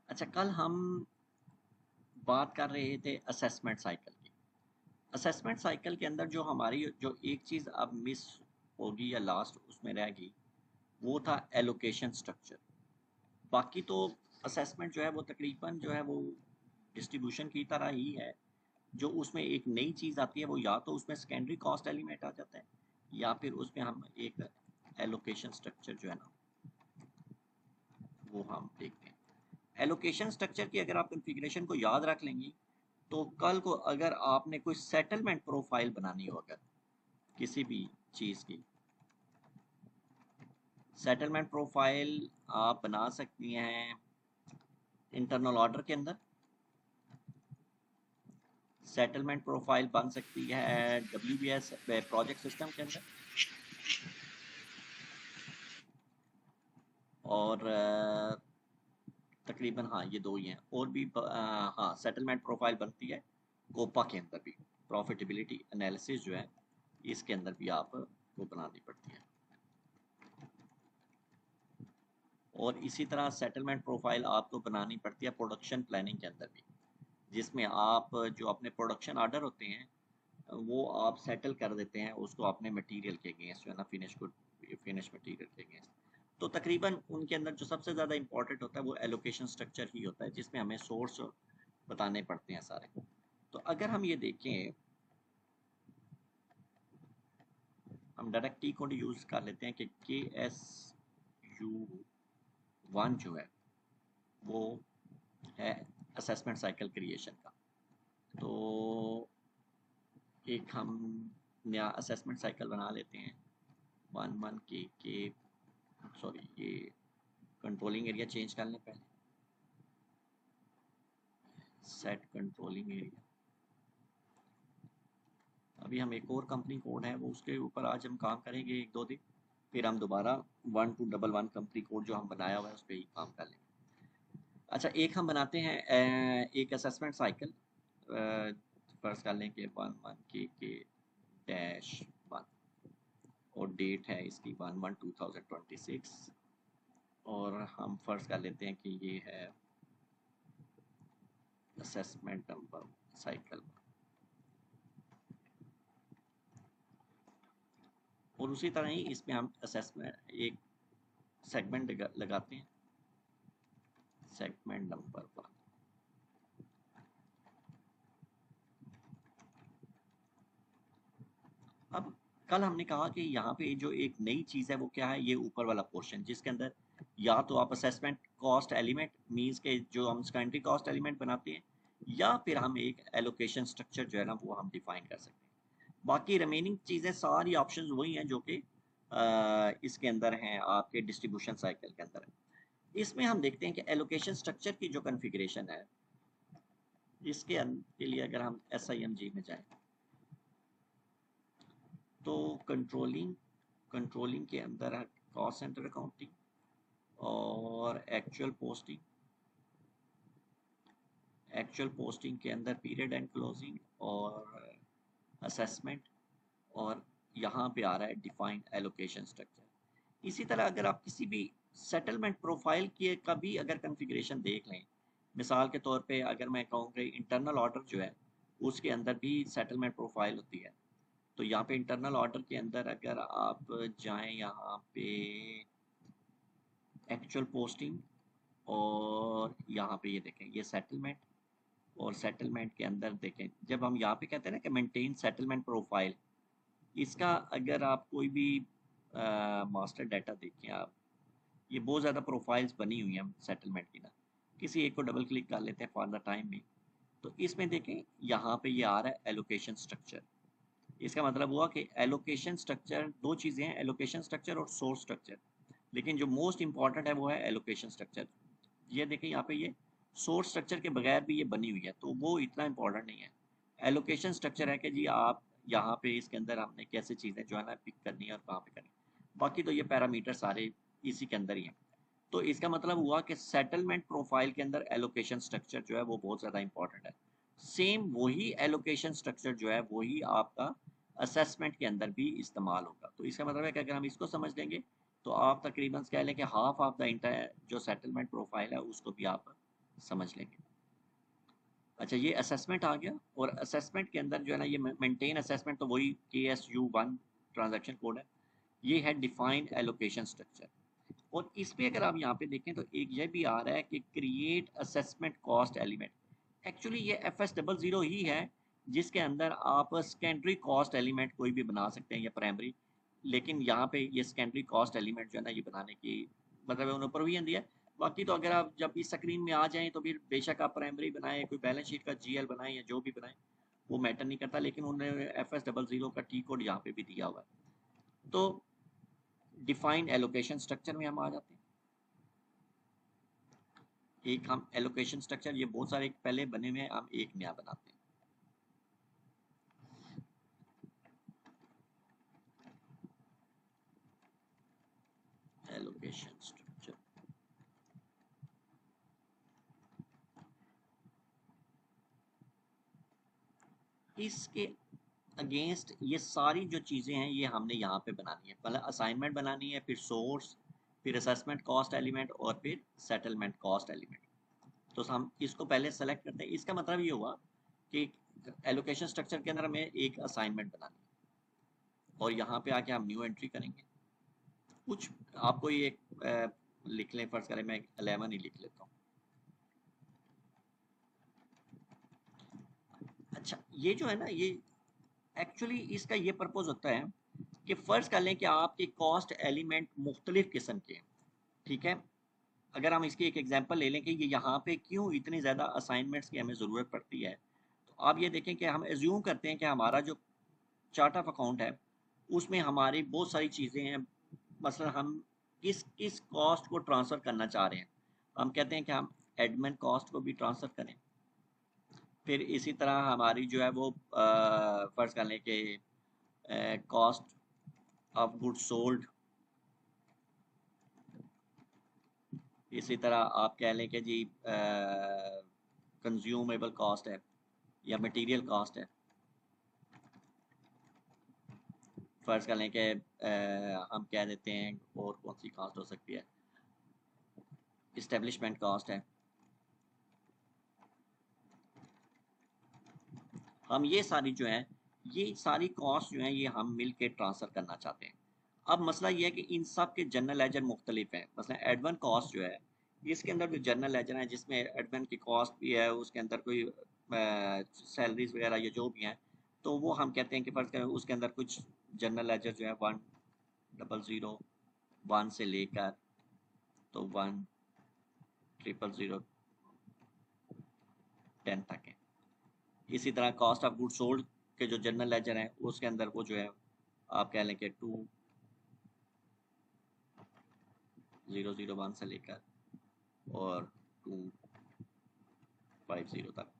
अच्छा, कल हम बात कर रहे थे असेसमेंट साइकिल की। असेसमेंट साइकिल के अंदर जो हमारी जो एक चीज़ अब मिस होगी या लास्ट उसमें रहेगी, वो था एलोकेशन स्ट्रक्चर। बाकी तो असेसमेंट जो है वो तकरीबन जो है वो डिस्ट्रीब्यूशन की तरह ही है। जो उसमें एक नई चीज़ आती है वो या तो उसमें सेकेंडरी कॉस्ट एलिमेंट आ जाता है, या फिर उसमें हम एक एलोकेशन स्ट्रक्चर जो है ना वो हम देखते हैं। एलोकेशन स्ट्रक्चर की अगर आप कॉन्फ़िगरेशन को याद रख लेंगी, तो कल को अगर आपने कोई सेटलमेंट प्रोफाइल बनानी हो, अगर किसी भी चीज़ की सेटलमेंट प्रोफाइल आप बना सकती हैं इंटरनल ऑर्डर के अंदर। सेटलमेंट प्रोफाइल बन सकती है WBS प्रोजेक्ट सिस्टम के अंदर। और तकरीबन हाँ ये दो ही हैं, और भी हाँ सेटलमेंट प्रोफाइल बनती है कोपा के अंदर भी। प्रॉफिटेबिलिटी एनालिसिस जो है इसके अंदर भी आप वो बनानी पड़ती है। और इसी तरह सेटलमेंट प्रोफाइल आपको बनानी पड़ती है प्रोडक्शन प्लानिंग के अंदर भी, जिसमें आप जो अपने प्रोडक्शन ऑर्डर होते हैं वो आप सेटल कर देते हैं उसको अपने मटेरियल के अगेंस्ट जो है ना, फिनिश मटेरियल के अगेंस्ट। तो तकरीबन उनके अंदर जो सबसे ज़्यादा इंपॉर्टेंट होता है वो एलोकेशन स्ट्रक्चर ही होता है, जिसमें हमें सोर्स बताने पड़ते हैं सारे। तो अगर हम ये देखें, हम डायरेक्ट टी कोड यूज़ कर लेते हैं कि KSU1 जो है वो है असेसमेंट साइकिल क्रिएशन का। तो एक हम नया असेसमेंट साइकिल बना लेते हैं। 1 1 के सॉरी, ये कंट्रोलिंग एरिया चेंज कर लें पहले। Set controlling area. अभी हम एक और कंपनी कोड है वो उसके ऊपर आज हम काम करेंगे 1 2 दिन, फिर हम दोबारा 1211 कंपनी कोड जो हम बनाया हुआ है उस पर ही काम कर लेंगे। अच्छा, एक हम बनाते हैं एक असेसमेंट साइकिल। फर्स्ट कर लें कि 11 के -1 और डेट है इसकी 1 1 2026। और हम फर्ज कर लेते हैं कि ये है असेसमेंट नंबर साइकिल। और उसी तरह ही इसमें हम असेसमेंट एक सेगमेंट लगाते हैं, सेगमेंट नंबर 1। अब कल हमने कहा कि यहाँ पे जो एक नई चीज़ है वो क्या है, ये ऊपर वाला पोर्शन जिसके अंदर या तो आप असेसमेंट कॉस्ट एलिमेंट मींस के जो हम सेकेंडरी कॉस्ट एलिमेंट बनाते हैं, या फिर हम एक एलोकेशन स्ट्रक्चर जो है ना वो हम डिफाइन कर सकते हैं। बाकी रिमेनिंग चीज़ें सारी ऑप्शंस वही हैं जो कि इसके अंदर हैं आपके डिस्ट्रीब्यूशन साइकिल के अंदर है। इसमें हम देखते हैं कि एलोकेशन स्ट्रक्चर की जो कॉन्फ़िगरेशन है इसके के लिए अगर हम SIMG में जाएं, तो कंट्रोलिंग के अंदर है कॉस्ट सेंटर अकाउंटिंग और एक्चुअल पोस्टिंग के अंदर पीरियड एंड क्लोजिंग और असेसमेंट। और यहाँ पे आ रहा है डिफाइंड एलोकेशन स्ट्रक्चर। इसी तरह अगर आप किसी भी सेटलमेंट प्रोफाइल की का भी अगर कॉन्फ़िगरेशन देख लें, मिसाल के तौर पे अगर मैं कहूँ कि इंटरनल ऑर्डर जो है उसके अंदर भी सेटलमेंट प्रोफाइल होती है। तो यहाँ पे इंटरनल ऑर्डर के अंदर अगर आप जाएं यहाँ पे एक्चुअल पोस्टिंग, और यहाँ पे ये देखें ये सेटलमेंट। और सेटलमेंट के अंदर देखें जब हम यहाँ पे कहते हैं ना कि मेंटेन सेटलमेंट प्रोफाइल, इसका अगर आप कोई भी मास्टर डाटा देखें आप, ये बहुत ज़्यादा प्रोफाइल्स बनी हुई हैं सेटलमेंट की ना। किसी एक को डबल क्लिक कर लेते हैं फॉर द टाइम भी। तो इसमें देखें यहाँ पे ये आ रहा है एलोकेशन स्ट्रक्चर। इसका मतलब हुआ कि एलोकेशन स्ट्रक्चर दो चीज़ें हैं, एलोकेशन स्ट्रक्चर और सोर्स स्ट्रक्चर। लेकिन जो मोस्ट इंपॉर्टेंट है वो है एलोकेशन स्ट्रक्चर। ये देखें यहाँ पे ये सोर्स स्ट्रक्चर के बगैर भी ये बनी हुई है, तो वो इतना इंपॉर्टेंट नहीं है। एलोकेशन स्ट्रक्चर है कि जी आप यहाँ पे इसके अंदर हमने कैसे चीज़ें जो है ना पिक करनी है और कहाँ पे करनी है। बाकी तो ये पैरामीटर सारे इसी के अंदर ही हैं। तो इसका मतलब हुआ कि सेटलमेंट प्रोफाइल के अंदर एलोकेशन स्ट्रक्चर जो है वो बहुत ज़्यादा इंपॉर्टेंट है। सेम वही एलोकेशन स्ट्रक्चर जो है वही आपका असेसमेंट के अंदर भी इस्तेमाल होगा। तो इसका मतलब है कि अगर हम इसको समझ लेंगे तो आप तकरीबन कह लें कि हाफ ऑफ द इंटायर जो सेटलमेंट प्रोफाइल है उसको भी आप समझ लेंगे। अच्छा, ये असेसमेंट आ गया, और असेसमेंट के अंदर जो है ना, ये मेंटेन असेसमेंट तो वही KSU1 ट्रांजैक्शन कोड है। ये है डिफाइंड एलोकेशन स्ट्रक्चर, और इस पे अगर आप यहाँ पे देखें तो एक ये भी आ रहा है कि create assessment cost element. Actually ये FS00 ही है, जिसके अंदर आप सेकेंडरी कॉस्ट एलिमेंट कोई भी बना सकते हैं या प्राइमरी, लेकिन यहाँ पे ये सेकेंडरी कॉस्ट एलिमेंट जो है ना, ये बनाने की मतलब उन्होंने प्रोविजन दिया। बाकी तो अगर आप जब इस स्क्रीन में आ जाएं तो फिर बेशक आप प्राइमरी बनाएं, कोई बैलेंस शीट का GL बनाएं या जो भी बनाएं, वो मैटर नहीं करता, लेकिन उन्होंने FS00 का T कोड यहाँ पे भी दिया हुआ है। तो डिफाइंड एलोकेशन स्ट्रक्चर में हम आ जाते हैं। एक हम एलोकेशन स्ट्रक्चर, ये बहुत सारे पहले बने हुए हैं, हम एक नया बनाते हैं। एलोकेशन स्ट्रक्चर, इसके अगेंस्ट ये सारी जो चीज़ें हैं ये हमने यहाँ पे बनानी है। पहले असाइनमेंट बनानी है, फिर सोर्स, फिर असेसमेंट कॉस्ट एलिमेंट, और फिर सेटलमेंट कॉस्ट एलिमेंट। तो हम इसको पहले सेलेक्ट करते हैं। इसका मतलब ये हुआ कि एलोकेशन स्ट्रक्चर के अंदर हमें एक असाइनमेंट बनानी है, और यहाँ पे आके हम न्यू एंट्री करेंगे। कुछ आपको ये लिख लें, फर्ज करें मैं 11 ही लिख लेता हूँ। अच्छा, ये जो है ना, ये एक्चुअली इसका ये पर्पज़ होता है कि फ़र्ज़ कर लें कि आपके कॉस्ट एलिमेंट मुख्तलिफ़ किस्म के हैं, ठीक है। अगर हम इसकी एक एग्जांपल ले लें कि ये यहाँ पे क्यों इतनी ज़्यादा असाइनमेंट्स की हमें ज़रूरत पड़ती है, तो आप ये देखें कि हम एज्यूम करते हैं कि हमारा जो चार्ट ऑफ अकाउंट है, उसमें हमारी बहुत सारी चीज़ें हैं। मसलन हम किस किस कॉस्ट को ट्रांसफ़र करना चाह रहे हैं। हम कहते हैं कि हम एडमिन कॉस्ट को भी ट्रांसफ़र करें। फिर इसी तरह हमारी जो है वो फ़र्ज़ कर लें कि कॉस्ट ऑफ गुड्स सोल्ड, इसी तरह आप कह लें कि जी कंज्यूमेबल कॉस्ट है या मटेरियल कॉस्ट है। फ़र्ज़ कर लें कि हम कह देते हैं और कौन सी कॉस्ट हो सकती है, इस्टेब्लिशमेंट कॉस्ट है। हम ये सारी जो है, ये सारी कॉस्ट जो है, ये हम मिल के ट्रांसफ़र करना चाहते हैं। अब मसला ये है कि इन सब के जनरल लेजर मुख्तलिफ हैं। मसलन एडमिन कॉस्ट जो है, इसके अंदर जो जनरल लेजर है, जिसमें एडमिन की कॉस्ट भी है, उसके अंदर कोई सैलरीज वगैरह या जो भी हैं, तो वो हम कहते हैं कि फ़र्ज़ करें उसके अंदर कुछ जनरल लेजर जो है 1001 से लेकर तो 1000 तक है। इसी तरह कॉस्ट ऑफ गुड सोल्ड के जो जनरल लेजर हैं, उसके अंदर वो जो है आप कह लें कि 2001 से लेकर और 250 तक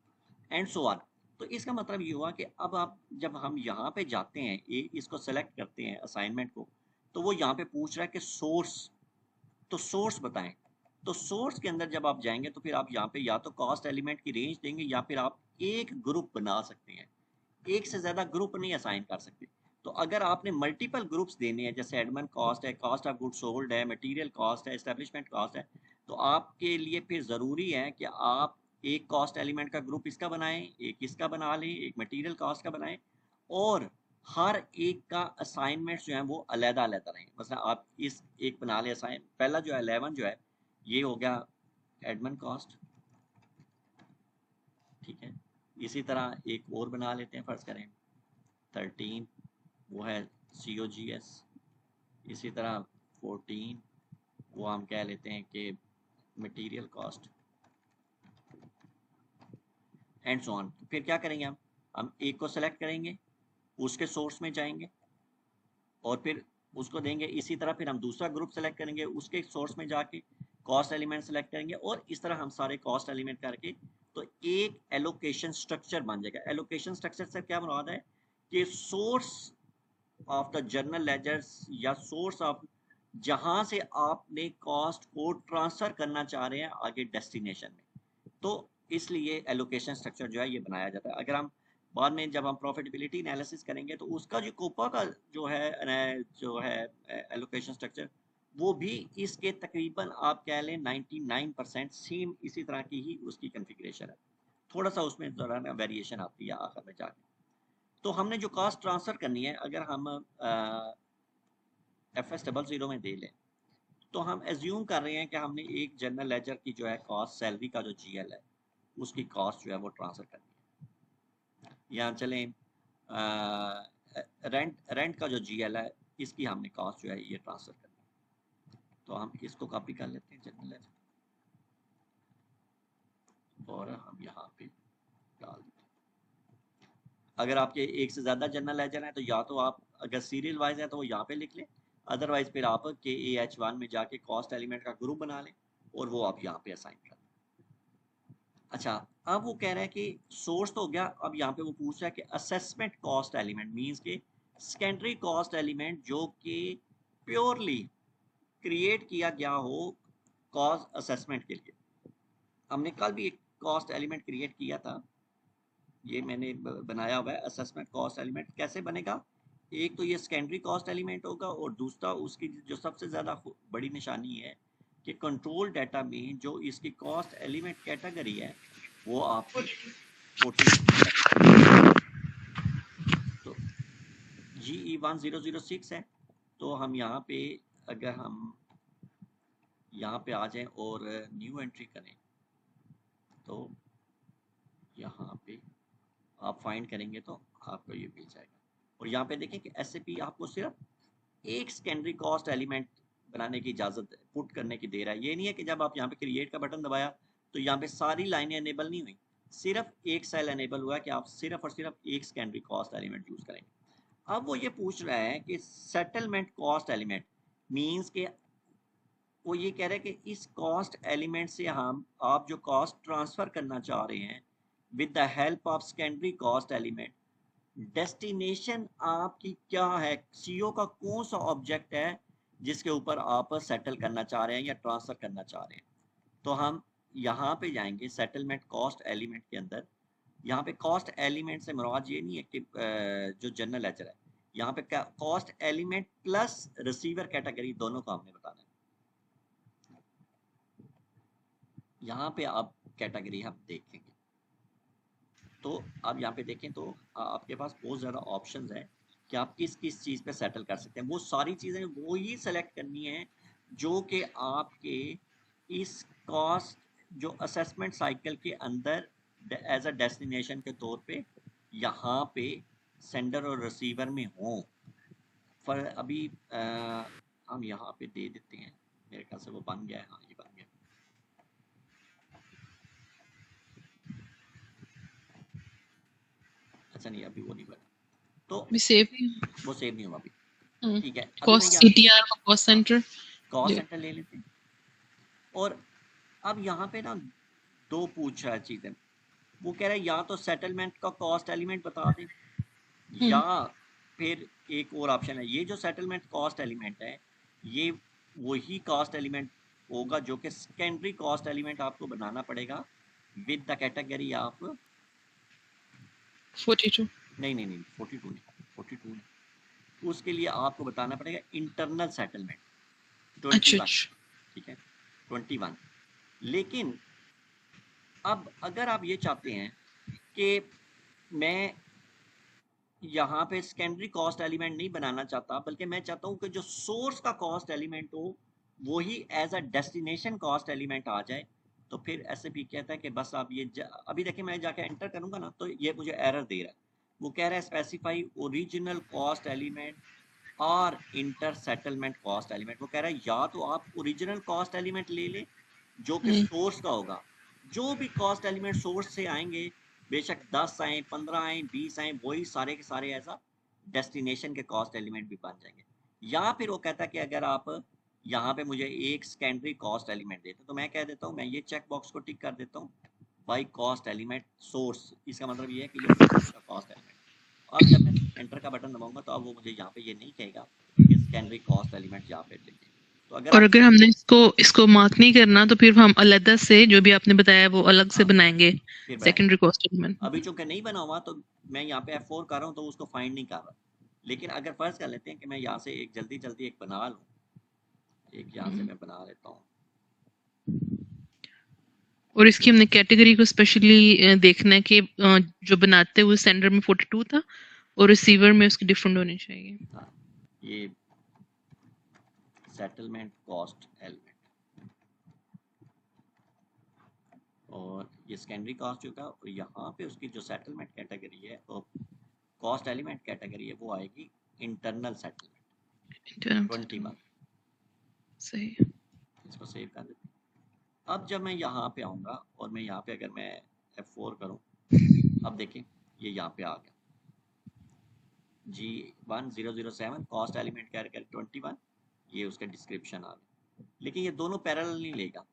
एंड सो ऑन। तो इसका मतलब ये हुआ कि अब आप जब हम यहाँ पे जाते हैं, इसको सेलेक्ट करते हैं असाइनमेंट को, तो वो यहाँ पे पूछ रहा है कि सोर्स, तो सोर्स बताएं। तो सोर्स के अंदर जब आप जाएंगे तो फिर आप यहाँ पे या तो कॉस्ट एलिमेंट की रेंज देंगे, या फिर आप एक ग्रुप बना सकते हैं। एक से ज़्यादा ग्रुप नहीं असाइन कर सकते। तो अगर आपने मल्टीपल ग्रुप्स देने हैं, जैसे एडमिन कॉस्ट है, कॉस्ट ऑफ गुड्स सोल्ड है, मटेरियल कॉस्ट है, एस्टेब्लिशमेंट कॉस्ट है, तो आपके लिए फिर ज़रूरी है कि आप एक कॉस्ट एलिमेंट का ग्रुप इसका बनाएं, एक इसका बना लें, एक मटेरियल कॉस्ट का बनाएं, और हर एक का असाइनमेंट जो है वो अलग अलग रहें। मतलब आप इस एक बना लें असाइन, पहला जो है 11 जो है, ये हो गया एडमिन कॉस्ट, ठीक है। इसी तरह एक और बना लेते हैं, फ़र्ज़ करें 13, वो है COGS। इसी तरह 14, वो हम कह लेते हैं कि material cost, and so on. फिर क्या करेंगे, हम एक को सेलेक्ट करेंगे, उसके सोर्स में जाएंगे, और फिर उसको देंगे। इसी तरह फिर हम दूसरा ग्रुप सेलेक्ट करेंगे, उसके सोर्स में जाके कॉस्ट एलिमेंट सेलेक्ट करेंगे, और इस तरह हम सारे कॉस्ट एलिमेंट करके तो एक एलोकेशन स्ट्रक्चर बन जाएगा। एलोकेशन स्ट्रक्चर से क्या मुराद है कि source of the journal ledgers, या सोर्स ऑफ जहां से आपने कॉस्ट को ट्रांसफर करना चाह रहे हैं आगे डेस्टिनेशन में। तो इसलिए एलोकेशन स्ट्रक्चर जो है ये बनाया जाता है। अगर हम बाद में जब हम प्रॉफिटेबिलिटी एनालिसिस करेंगे तो उसका जो कोपा का जो है एलोकेशन स्ट्रक्चर वो भी इसके तकरीबन आप कह लें 99% सेम इसी तरह की ही उसकी कॉन्फ़िगरेशन है। थोड़ा सा उसमें ज़रा ना वेरिएशन आती है आखिर में जाके। तो हमने जो कॉस्ट ट्रांसफ़र करनी है, अगर हम FS00 में दे लें, तो हम एज्यूम कर रहे हैं कि हमने एक जनरल लेजर की जो है कॉस्ट, सैलरी का जो GL है, उसकी कॉस्ट जो है वो ट्रांसफ़र करनी है। या चलें रेंट का जो GL है, इसकी हमने कॉस्ट जो है ये ट्रांसफ़र करनी है। तो हम इसको कॉपी कर लेते हैं जनरल लेजर, और हम यहाँ पे डाल देते हैं। अगर आपके एक से ज़्यादा जनरल लेजर हैं, तो या तो आप अगर सीरियल वाइज है तो वो यहाँ पे लिख लें, अदरवाइज फिर आप KAH1 में जाके कॉस्ट एलिमेंट का ग्रुप बना लें और वो आप यहाँ पे असाइन कर दें। अच्छा, अब वो कह रहा है कि सोर्स तो हो गया, अब यहाँ पे वो पूछ रहा है कि असेसमेंट कॉस्ट एलिमेंट मीन्स के सेकेंडरी कॉस्ट एलिमेंट जो कि प्योरली क्रिएट किया गया हो कॉस्ट असेसमेंट के लिए। हमने कल भी एक कॉस्ट एलिमेंट क्रिएट किया था, ये मैंने बनाया हुआ है असेसमेंट कॉस्ट एलिमेंट। कैसे बनेगा? एक तो ये सेकेंडरी कॉस्ट एलिमेंट होगा, और दूसरा उसकी जो सबसे ज़्यादा बड़ी निशानी है कि कंट्रोल डाटा में जो इसकी कॉस्ट एलिमेंट कैटेगरी है वो आपकी 42 तो GE1006 है। तो हम यहाँ पे अगर हम यहाँ पे आ जाएं और न्यू एंट्री करें, तो यहाँ पे आप फाइंड करेंगे तो आपको ये मिल जाएगा। और यहाँ पे देखें कि SAP आपको सिर्फ एक सेकेंडरी कॉस्ट एलिमेंट बनाने की इजाज़त पुट करने की दे रहा है। ये नहीं है कि जब आप यहाँ पे क्रिएट का बटन दबाया तो यहाँ पे सारी लाइनें एनेबल नहीं हुई, सिर्फ एक सेल एनेबल हुआ कि आप सिर्फ और सिर्फ एक सेकेंडरी कॉस्ट एलिमेंट यूज़ करेंगे। अब वो ये पूछ रहा है कि सेटलमेंट कॉस्ट एलिमेंट मीन्स के वो ये कह रहे हैं कि इस कॉस्ट एलिमेंट से हम आप जो कॉस्ट ट्रांसफ़र करना चाह रहे हैं with the help of secondary cost element, destination आपकी क्या है, CO का कौन सा ऑब्जेक्ट है जिसके ऊपर आप सेटल करना चाह रहे हैं या ट्रांसफ़र करना चाह रहे हैं। तो हम यहाँ पे जाएंगे सेटलमेंट कॉस्ट एलिमेंट के अंदर। यहाँ पे कॉस्ट एलिमेंट से मुराद ये नहीं है कि जो जनरल लेजर है, यहाँ पे cost element plus receiver category दोनों को हमने बताना है। यहाँ पे आप कैटेगरी हम देखेंगे, तो आप यहाँ पे देखें तो आपके पास बहुत ज़्यादा ऑप्शंस हैं कि आप किस किस चीज़ पे सेटल कर सकते हैं। वो सारी चीज़ें वो ही सेलेक्ट करनी है जो कि आपके इस कॉस्ट जो असेसमेंट साइकिल के अंदर एज अ डेस्टिनेशन के तौर पे यहाँ पे सेंडर और रिसीवर में हों। पर अभी हम यहाँ पे दे देते हैं, मेरे ख्याल से वो बन गया है। हाँ, ये बन गया। अच्छा नहीं, अभी वो नहीं बना, तो भी सेव वो सेव नहीं हुआ अभी। ठीक है, अभी मैं कॉस्ट यहाँ CTR का कॉस्ट सेंटर कॉस्ट सेंटर ले लेते हैं। और अब यहाँ पे ना दो पूछ रहा है चीज़ें। वो कह रहा है या तो सेटलमेंट का कॉस्ट एलिमेंट बता दें, या फिर एक और ऑप्शन है, ये जो सेटलमेंट कॉस्ट एलिमेंट है ये वही कॉस्ट एलिमेंट होगा जो कि सेकेंडरी कॉस्ट एलिमेंट आपको बनाना पड़ेगा विद द कैटेगरी ऑफ 42 नहीं 42 नहीं, 42 नहीं। उसके लिए आपको बताना पड़ेगा इंटरनल सेटलमेंट 21। ठीक है, 21। लेकिन अब अगर आप ये चाहते हैं कि मैं यहाँ पे सेकेंडरी कॉस्ट एलिमेंट नहीं बनाना चाहता, बल्कि मैं चाहता हूँ कि जो सोर्स का कॉस्ट एलिमेंट हो वही as a destination cost element आ जाए, तो फिर SAP कहता है कि बस आप ये अभी देखिए मैं जाके एंटर करूँगा ना तो ये मुझे एरर दे रहा है। वो कह रहा है स्पेसिफाई ओरिजिनल कॉस्ट एलिमेंट और इंटर सेटलमेंट कॉस्ट एलिमेंट। वो कह रहा है या तो आप ओरिजिनल कॉस्ट एलिमेंट ले लें जो कि सोर्स का होगा, जो भी कॉस्ट एलिमेंट सोर्स से आएंगे बेशक 10 आए 15 आए 20 आए वही सारे के सारे ऐसा डेस्टिनेशन के कॉस्ट एलिमेंट भी बन जाएंगे। या फिर वो कहता है कि अगर आप यहाँ पे मुझे एक सेकेंडरी कॉस्ट एलिमेंट देते तो मैं कह देता हूँ, मैं ये चेक बॉक्स को टिक कर देता हूँ बाई कॉस्ट एलिमेंट सोर्स। इसका मतलब ये है कि ये सोर्स का कॉस्ट एलिमेंट। अब जब मैं एंटर का बटन दबाऊंगा तो अब वो मुझे यहाँ पे ये नहीं कहेगा कि सेकेंडरी कॉस्ट एलिमेंट यहाँ पे लिखिए। तो और अगर हमने इसको मार्क नहीं करना तो फिर हम अलग से जो भी आपने बताया वो अलग से बनाएंगे सेकेंडरी कॉस्ट एलिमेंट। अभी चूंकि नहीं बना हुआ तो मैं यहाँ पे F4 कर रहा हूँ तो उसको फाइंड नहीं कर रहा। लेकिन अगर फर्ज कर लेते हैं कि मैं यहाँ से एक जल्दी एक बना लूँ, एक यहाँ से मैं बना लेता हूँ। और इसकी हमने कैटेगरी को स्पेशली देखना है कि जो बनाते हुए सेंडर में 42 था और रिसीवर में उसकी डिफरेंट होनी चाहिए। हाँ, ये सेटलमेंट कॉस्ट एलिमेंट और ये सेकेंडरी कॉस्ट होगा, और यहाँ पे उसकी जो सेटलमेंट कैटेगरी है और कॉस्ट एलिमेंट कैटेगरी है वो आएगी इंटरनल सेटलमेंट 21। सही। इसको सेव कर देते हैं। अब जब मैं यहाँ पे आऊँगा और मैं यहाँ पे अगर मैं F4 करूँ, अब देखें ये यहाँ पे आ गया G1007 कॉस्ट एलिमेंट कैटेगरी 21, ये उसका डिस्क्रिप्शन आ गया। लेकिन ये दोनों पैरेलल नहीं लेगा,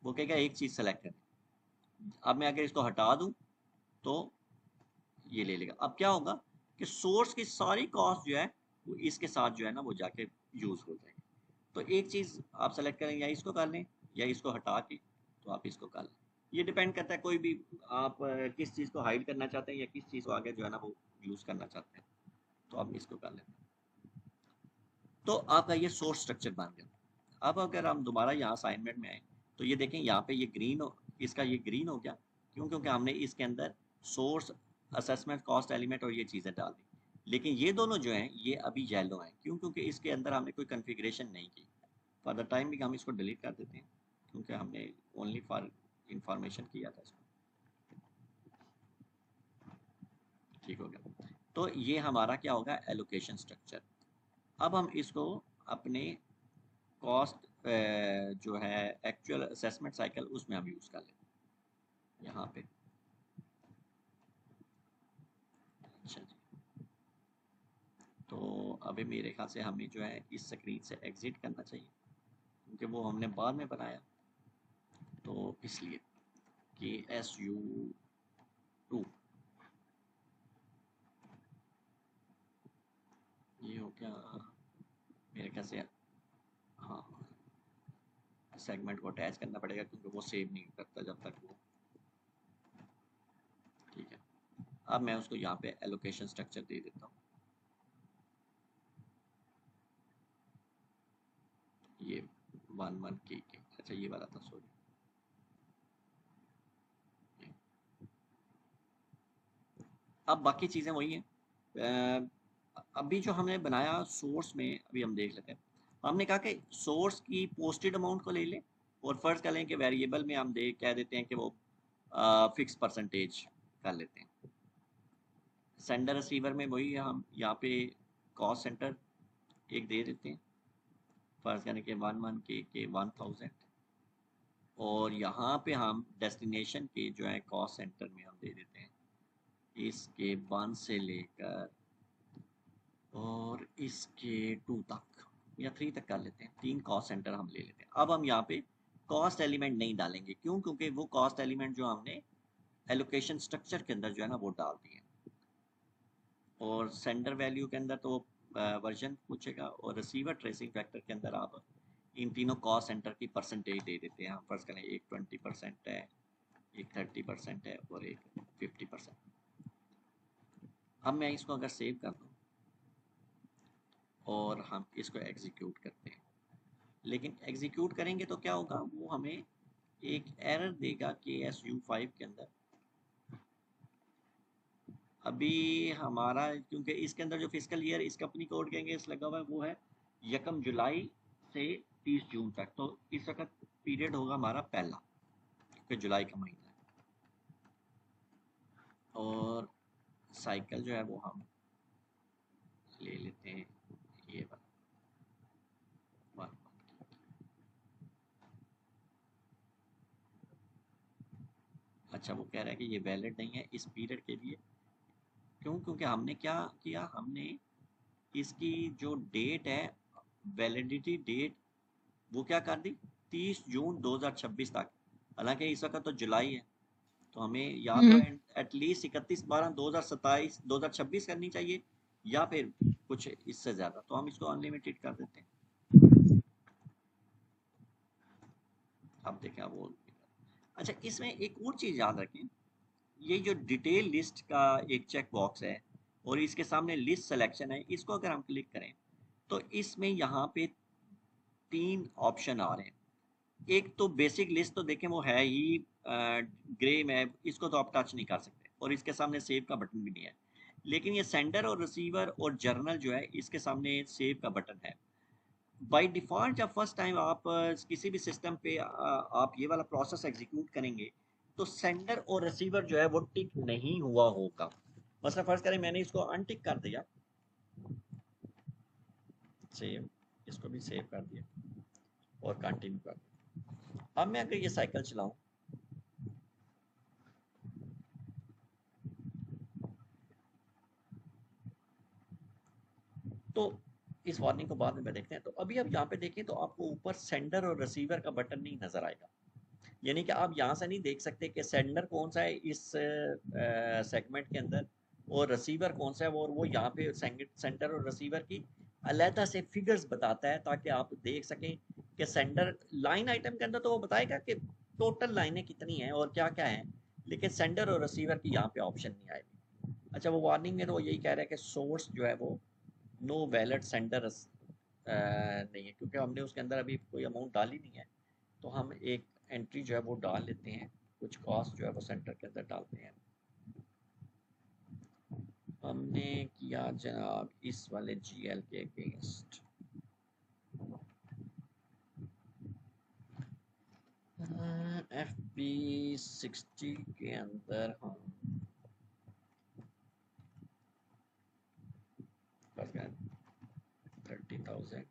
वो कहेगा एक चीज़ सेलेक्ट करें। अब मैं अगर इसको हटा दूँ तो ये ले लेगा। अब क्या होगा कि सोर्स की सारी कॉस्ट जो है वो इसके साथ जो है ना वो जाके यूज़ हो जाएगी। तो एक चीज़ आप सेलेक्ट करें, या इसको कर लें या इसको हटा के तो आप इसको कर लें। ये डिपेंड करता है कोई भी आप किस चीज़ को हाइड करना चाहते हैं या किस चीज़ को आगे जो है ना वो यूज़ करना चाहते हैं, तो आप इसको कर लें। तो आपका ये सोर्स स्ट्रक्चर बन गया। अब अगर हम दोबारा यहाँ असाइनमेंट में आए तो ये देखें यहाँ पे ये ग्रीन हो, इसका ये ग्रीन हो गया, क्यों? क्योंकि हमने इसके अंदर सोर्स, असेसमेंट, कॉस्ट एलिमेंट और ये चीज़ें डाल दी। लेकिन ये दोनों जो हैं ये अभी येलो हैं, क्यों? क्योंकि इसके अंदर हमने कोई कन्फिग्रेशन नहीं की। फॉर द टाइम भी हम इसको डिलीट कर देते हैं क्योंकि हमने ओनली फॉर इंफॉर्मेशन किया था इसको। ठीक हो गया। तो ये हमारा क्या होगा, एलोकेशन स्ट्रक्चर। अब हम इसको अपने कॉस्ट जो है एक्चुअल असेसमेंट साइकिल उसमें हम यूज़ कर लेते हैं यहाँ पे। अच्छा जी, तो अभी मेरे ख्याल से हमें जो है इस स्क्रीन से एग्जिट करना चाहिए क्योंकि वो हमने बाद में बनाया, तो इसलिए कि SU2 ये हो गया मेरे ख्याल से। हाँ, सेगमेंट को अटैच करना पड़ेगा क्योंकि वो सेव नहीं करता जब तक वो। ठीक है, अब मैं उसको यहाँ पे एलोकेशन स्ट्रक्चर दे देता हूँ। ये 1 के, अच्छा ये वाला था, सॉरी। अब बाकी चीज़ें वही हैं। अभी जो हमने बनाया सोर्स में, अभी हम देख लेते हैं। हमने कहा कि सोर्स की पोस्टेड अमाउंट को ले लें और फर्ज कर लें कि वेरिएबल में हम कह देते हैं कि वो फिक्स परसेंटेज कर लेते हैं। सेंडर रिसीवर में वही हम यहाँ पे कॉस्ट सेंटर एक दे देते हैं, फर्ज करें कि 1000 और यहाँ पे हम डेस्टिनेशन के जो है कॉस्ट सेंटर में हम दे देते हैं इसके 1 से लेकर और इसके 2 तक या 3 तक कर लेते हैं। 3 कॉस्ट सेंटर हम ले लेते हैं। अब हम यहाँ पे कॉस्ट एलिमेंट नहीं डालेंगे, क्यों? क्योंकि वो कॉस्ट एलिमेंट जो हमने एलोकेशन स्ट्रक्चर के अंदर जो है ना वो डाल दिए। और सेंडर वैल्यू के अंदर तो वर्जन पूछेगा, और रिसीवर ट्रेसिंग फैक्टर के अंदर आप इन तीनों कॉस्ट सेंटर की परसेंटेज दे देते हैं। हम फर्ज करें एक 20% है, एक 30% है और एक 50%। अब मैं इसको अगर सेव कर दूँ और हम इसको एग्जीक्यूट करते हैं, लेकिन एग्जीक्यूट करेंगे तो क्या होगा, वो हमें एक एरर देगा कि SU5 के अंदर अभी हमारा, क्योंकि इसके अंदर जो फिजिकल ईयर इस कंपनी कोड के अंगेंस्ट लगा हुआ है वो है 1 जुलाई से 30 जून तक। तो इस वक्त पीरियड होगा हमारा पहला, क्योंकि जुलाई का महीना है। और साइकिल जो है वो हम ले लेते हैं ये वाला। अच्छा, वो कह रहा है कि ये वैलिड नहीं है इस पीरियड के लिए, क्यों? क्योंकि हमने क्या किया, हमने इसकी जो डेट है, वैलिडिटी डेट, वो क्या कर दी 30 जून 2026 तक। हालांकि इस वक्त तो जुलाई है, तो हमें या तो एटलीस्ट 31/12/2027 2026 करनी चाहिए या फिर कुछ इससे ज़्यादा। तो हम इसको अनलिमिटेड कर देते हैं। अब देखें वो। अच्छा, इसमें एक और चीज़ याद रखें, ये जो डिटेल लिस्ट का एक चेक बॉक्स है और इसके सामने लिस्ट सिलेक्शन है, इसको अगर हम क्लिक करें तो इसमें यहाँ पे तीन ऑप्शन आ रहे हैं। एक तो बेसिक लिस्ट तो देखें वो है ही ग्रे में, इसको तो आप टच नहीं कर सकते और इसके सामने सेव का बटन भी नहीं है। लेकिन ये सेंडर और रिसीवर और जर्नल जो है इसके सामने सेव का बटन है। बाय डिफ़ॉल्ट जब फर्स्ट टाइम आप किसी भी सिस्टम पे आप ये वाला प्रोसेस एग्जीक्यूट करेंगे तो सेंडर और रिसीवर जो है वो टिक नहीं हुआ होगा। मसला फर्ज करें मैंने इसको अनटिक कर दिया, सेव, इसको भी सेव कर दिया और कंटिन्यू कर दिया। अब मैं अगर ये साइकिल चलाऊं तो इस वार्निंग को बाद में देखते हैं। तो अभी आप यहाँ पे देखें तो आपको ऊपर सेंडर और रिसीवर का बटन नहीं नजर आएगा। यानी कि आप यहाँ से नहीं देख सकते कि सेंडर कौन सा है इस सेगमेंट के अंदर और रिसीवर कौन सा है वो, और वो यहाँ पे सेंडर और रिसीवर की अलहदा से फिगर्स बताता है ताकि आप देख सकें कि सेंडर लाइन आइटम के अंदर तो वो बताएगा कि टोटल लाइनें कितनी हैं और क्या क्या है, लेकिन सेंडर और रिसीवर की यहाँ पे ऑप्शन नहीं आएगी। अच्छा, वो वार्निंग में तो यही कह रहा है कि सोर्स जो है वो नो वैलिड सेंडर नहीं है, क्योंकि हमने उसके अंदर अभी कोई अमाउंट डाली नहीं है। तो हम एक एंट्री जो है वो डाल लेते हैं, कुछ कॉस्ट जो है वो सेंटर के अंदर डालते हैं। हमने किया जनाब इस वाले जीएल के अगेंस्ट FB60 के अंदर हम 30,000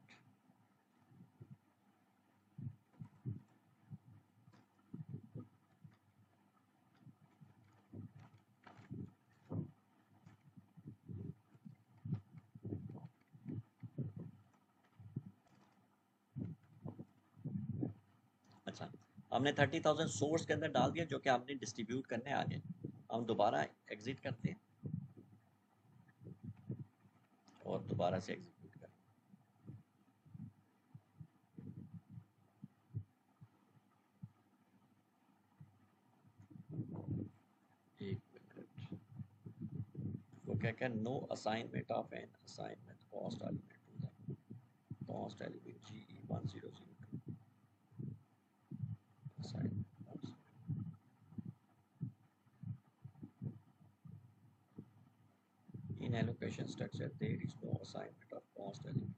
अच्छा, हमने 30,000 सोर्स के अंदर डाल दिया जो कि हमने डिस्ट्रीब्यूट करने आगे। हम दोबारा एग्जिट करते हैं और दोबारा से एग्जीक्यूट करते हैं। एक मिनट, वो क्या क्या, no assignment of an assignment cost element to the cost element GE1002 assignment in allocation structure there is no assignment of cost element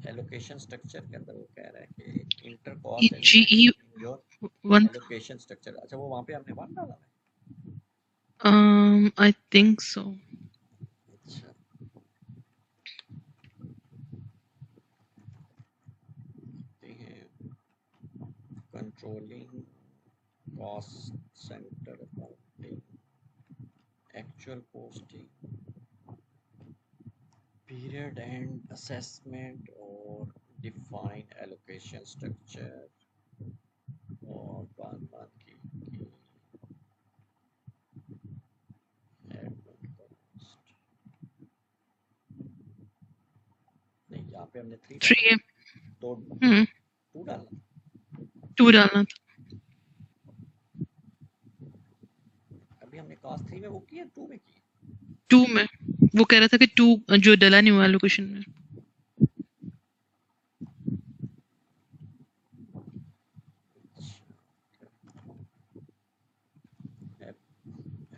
allocation structure के अंदर वो कह रहा है कि inter cost element GE in your 1 allocation structure. अच्छा, वो वहाँ पे हमने 1 डाला है। I think so. अच्छा, देखते हैं controlling cost centre accounting actual posting period and assessment और डिफाइन एलोकेशन स्ट्रक्चर और बात की एडमिन कॉस्ट। नहीं, यहाँ पे हमने 3 3 डाला है। तो 2 डालना। 2 डालना था। अभी हमने कॉस्ट 3 में वो किया, 2 में किया। 2 में वो कह रहा था कि 2 जो डला नहीं हुआ लोकेशन में।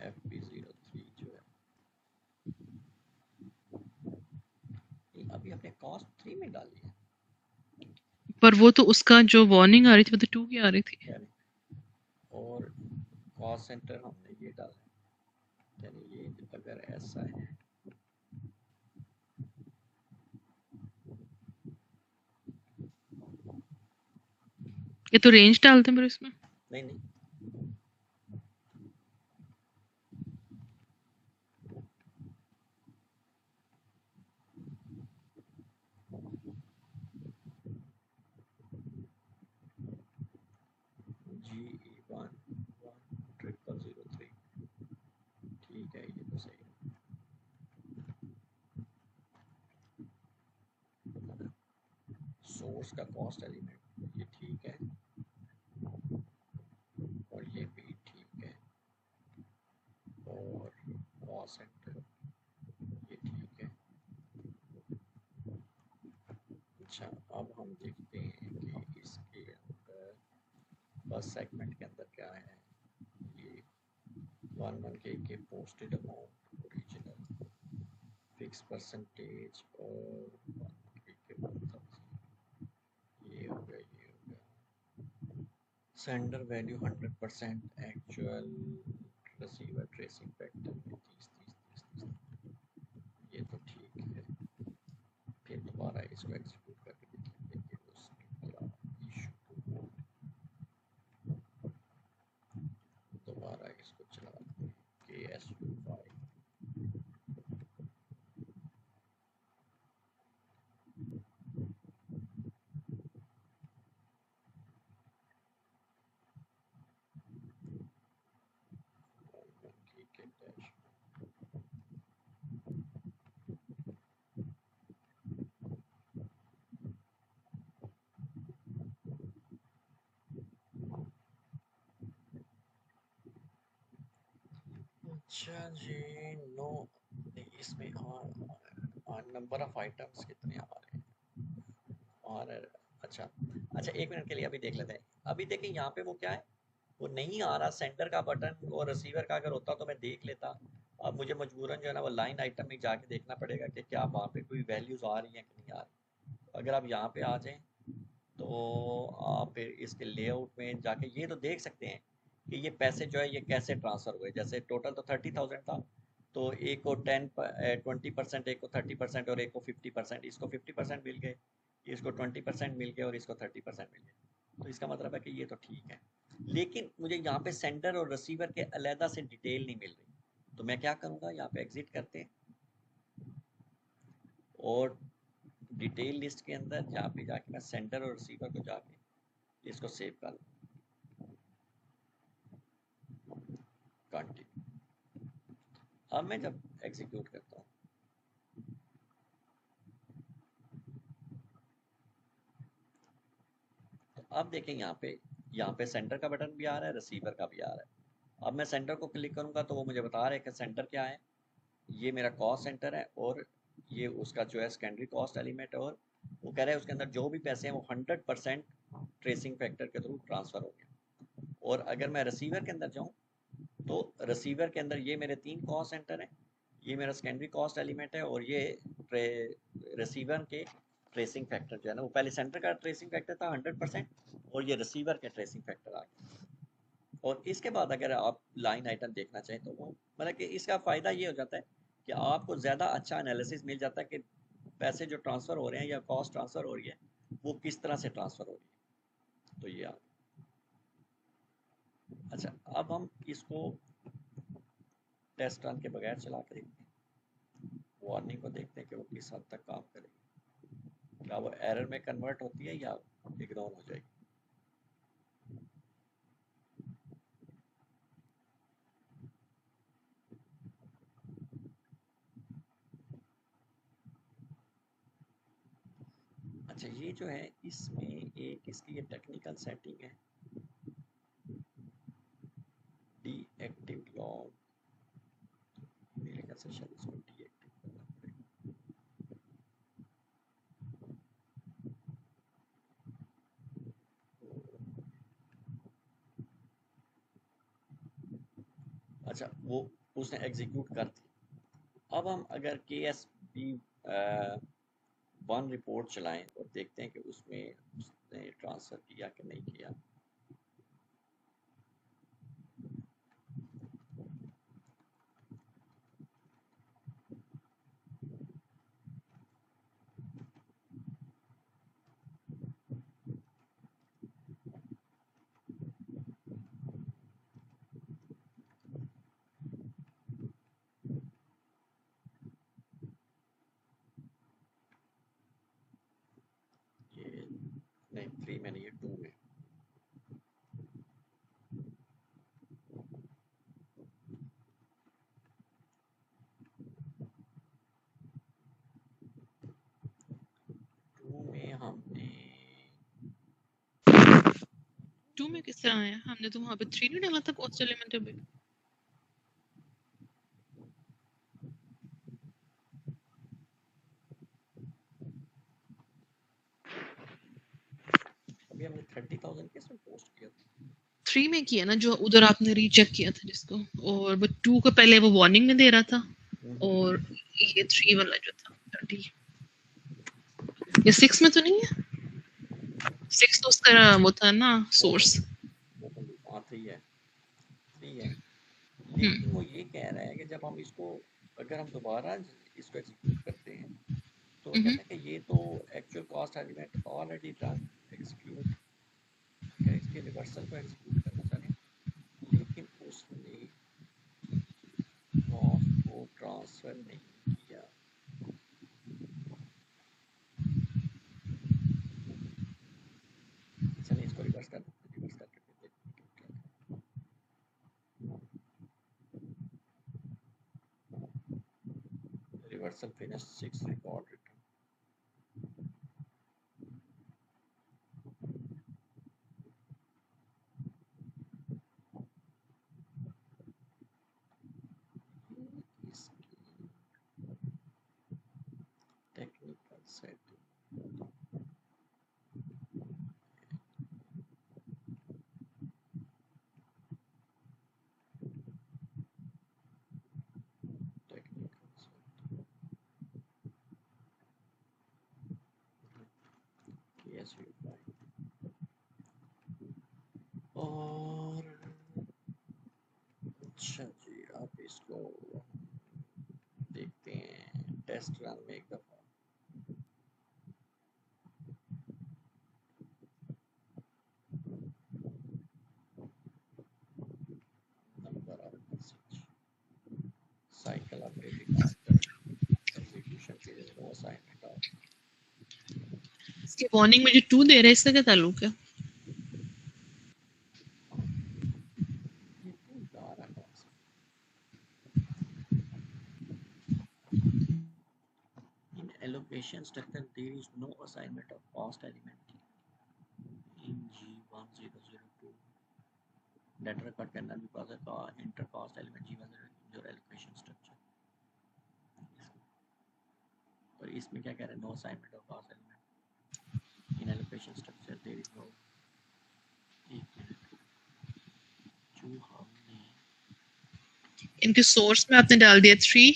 FP03 जो है अभी हमने कॉस्ट 3 में डाली है। पर वो तो उसका जो वार्निंग आ रही थी वो तो 2 की आ रही थी। और कॉस्ट सेंटर हमने ये डाला है, यानी ये अगर ऐसा है ये तो रेंज डालते हैं पर इसमें नहीं नहीं GE110003 ठीक है, ये तो सही है। सोर्स का कॉस्ट एलिमेंट ये ठीक है और ये भी ठीक है और कॉस्ट सेंटर ये ठीक है अच्छा, अब हम देखते हैं कि इसके अंदर फर्स्ट सेगमेंट के अंदर क्या है। ये 11K के posted amount original fix percentage और 1K के 1000, ये हो गया, ये हो गया। Sender value 100%, actual receiver tracing factor में 30 ये तो ठीक है। फिर दोबारा इसको एग्जीक्यूट करके देख लेते हैं कि उसमें क्या इशू। दोबारा इसको चलाते हैं KSU5। अच्छा जी, नो इसमें और नंबर ऑफ आइटम्स कितने आ रहे हैं और अच्छा अच्छा, 1 मिनट के लिए अभी देख लेते हैं। अभी देखें यहाँ पे वो क्या है, वो नहीं आ रहा सेंटर का बटन, और रिसीवर का अगर होता तो मैं देख लेता। अब मुझे मजबूरन जो है ना वो लाइन आइटम में जाके देखना पड़ेगा कि क्या वहाँ पे कोई वैल्यूज आ रही हैं कि नहीं आ रही। अगर आप यहाँ पे आ जाएं तो आप फिर इसके लेआउट में जाके ये तो देख सकते हैं कि ये पैसे जो है ये कैसे ट्रांसफ़र हुए। जैसे टोटल तो 30,000 था, तो एक को 20%, एक को 30% और एक को 50%। इसको 50% मिल गए, इसको 20% मिल गए और इसको 30% मिल गए। तो इसका मतलब है कि ये तो ठीक है, लेकिन मुझे यहाँ पे सेंडर और रिसीवर के अलहदा से डिटेल नहीं मिल रही। तो मैं क्या करूँगा, यहाँ पे एग्जिट करते हैं और डिटेल लिस्ट के अंदर जहाँ पे जाके मैं सेंटर और रिसीवर को जाके इसको सेव कर लूँ। कंटिन्यू। अब मैं जब एग्जीक्यूट करता हूँ तो अब देखें यहाँ पे सेंटर का बटन भी आ रहा है, रिसीवर का भी आ रहा है। अब मैं सेंटर को क्लिक करूँगा तो वो मुझे बता रहा है कि सेंटर क्या है, ये मेरा कॉस्ट सेंटर है और ये उसका जो है सेकेंडरी कॉस्ट एलिमेंट है। और वो कह रहा है उसके अंदर जो भी पैसे हैं वो 100% ट्रेसिंग फैक्टर के थ्रू ट्रांसफ़र हो गए। और अगर मैं रिसीवर के अंदर जाऊँ तो रिसीवर के अंदर ये मेरे 3 कॉस्ट सेंटर हैं, ये मेरा सेकेंडरी कॉस्ट एलिमेंट है और ये रिसीवर के ट्रेसिंग फैक्टर जो है ना, वो पहले सेंटर का ट्रेसिंग फैक्टर था 100% और ये रिसीवर के ट्रेसिंग फैक्टर आ गया। और इसके बाद अगर आप लाइन आइटम देखना चाहें तो वो मतलब कि इसका फ़ायदा ये हो जाता है कि आपको ज़्यादा अच्छा एनालिसिस मिल जाता है कि पैसे जो ट्रांसफ़र हो रहे हैं या कॉस्ट ट्रांसफ़र हो रही है वो किस तरह से ट्रांसफ़र हो रही है। तो ये आप अच्छा, अब हम इसको टेस्ट रन के बगैर चला कर देखते हैं, वार्निंग को देखते हैं कि वो किस हद तक काम करेगी। क्या वो एरर में कन्वर्ट होती है या इग्नोर हो जाएगी। अच्छा, ये जो है इसमें एक इसकी ये टेक्निकल सेटिंग है, डीएक्टिव लॉग। मेरे ख्याल से शायद इसको डीएक्टिव करना पड़ेगा। अच्छा, वो उसने एग्जीक्यूट कर दी। अब हम अगर KSB1 रिपोर्ट चलाएं और देखते हैं कि उसमें उसने ट्रांसफ़र किया कि नहीं किया। ये नहीं, 3 में नहीं, ये 2 में। हमने 2 में किस तरह आया? हमने तो वहाँ पे 3 नहीं डाला था कॉस्ट एलिमेंट में। अभी हमने 30,000 किस में पोस्ट किया था? 3 में किया ना, जो उधर आपने रीचेक किया था जिसको, और वो 2 को पहले वो वार्निंग में दे रहा था, और ये 3 वाला जो था 30, ये 6 में तो नहीं है? 6 तो उसका वो था ना सोर्स। हाँ 3 है, 3 है। लेकिन वो ये कह रहा है कि जब हम इसको, अगर हम दोबारा इसको एग्जीक्यूट करते हैं तो वो कहता है कि ये तो actual cost element already run execute, क्या इसके रिवर्सल को एग्जीक्यूट करना चाह रहे हैं, लेकिन उसने कॉस्ट को ट्रांसफर नहीं किया। चलिए इसको रिवर्स कर देते हैं, रिवर्स करके फिर देखते हैं क्या है। Reversal finish 6 record return. इसकी technical setting, technical setting, yes we find. और अच्छा जी, आप इसको देखते हैं टेस्ट रन में एक दफ़ा। Number of message, cycle updating after execution period, no assignment of. इसके वार्निंग में जो 2 दे रहा है, इसका क्या ताल्लुक है? ये तो गारा कौन सा? In allocation structure there is no assignment of cost element in G1002. Data record cannot be processed for inter cost element G10 in your allocation structure. और इसमें क्या कह रहे हैं, no assignment of cost element in allocation structure there is no. एक minute, जो हमने इनके सोर्स में आपने डाल दिया 3,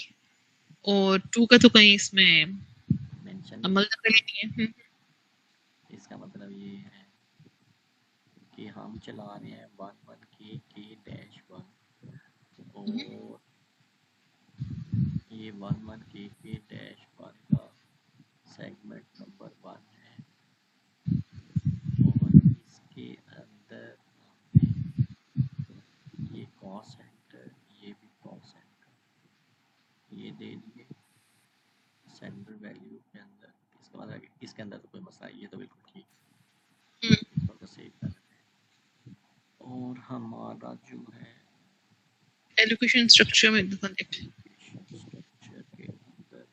और 2 का तो कहीं इसमें मेंशन अमल दखल ही नहीं है। इसका मतलब ये है कि हम चला रहे हैं 11 के-1 और ये 11 के-1 का सेगमेंट नंबर 1 है, और इसके अंदर हमने ये कॉस्ट सेंटर, ये भी कॉस्ट सेंटर ये दे दिए सेंटर वैल्यू के अंदर। इसका मतलब इसके अंदर तो कोई मसला, ये तो बिल्कुल ठीक है, इसको तो सेव कर रहे हैं। और हमारा जो है एलोकेशन स्ट्रक्चर में देखो, देख स्ट्रक्चर के अंदर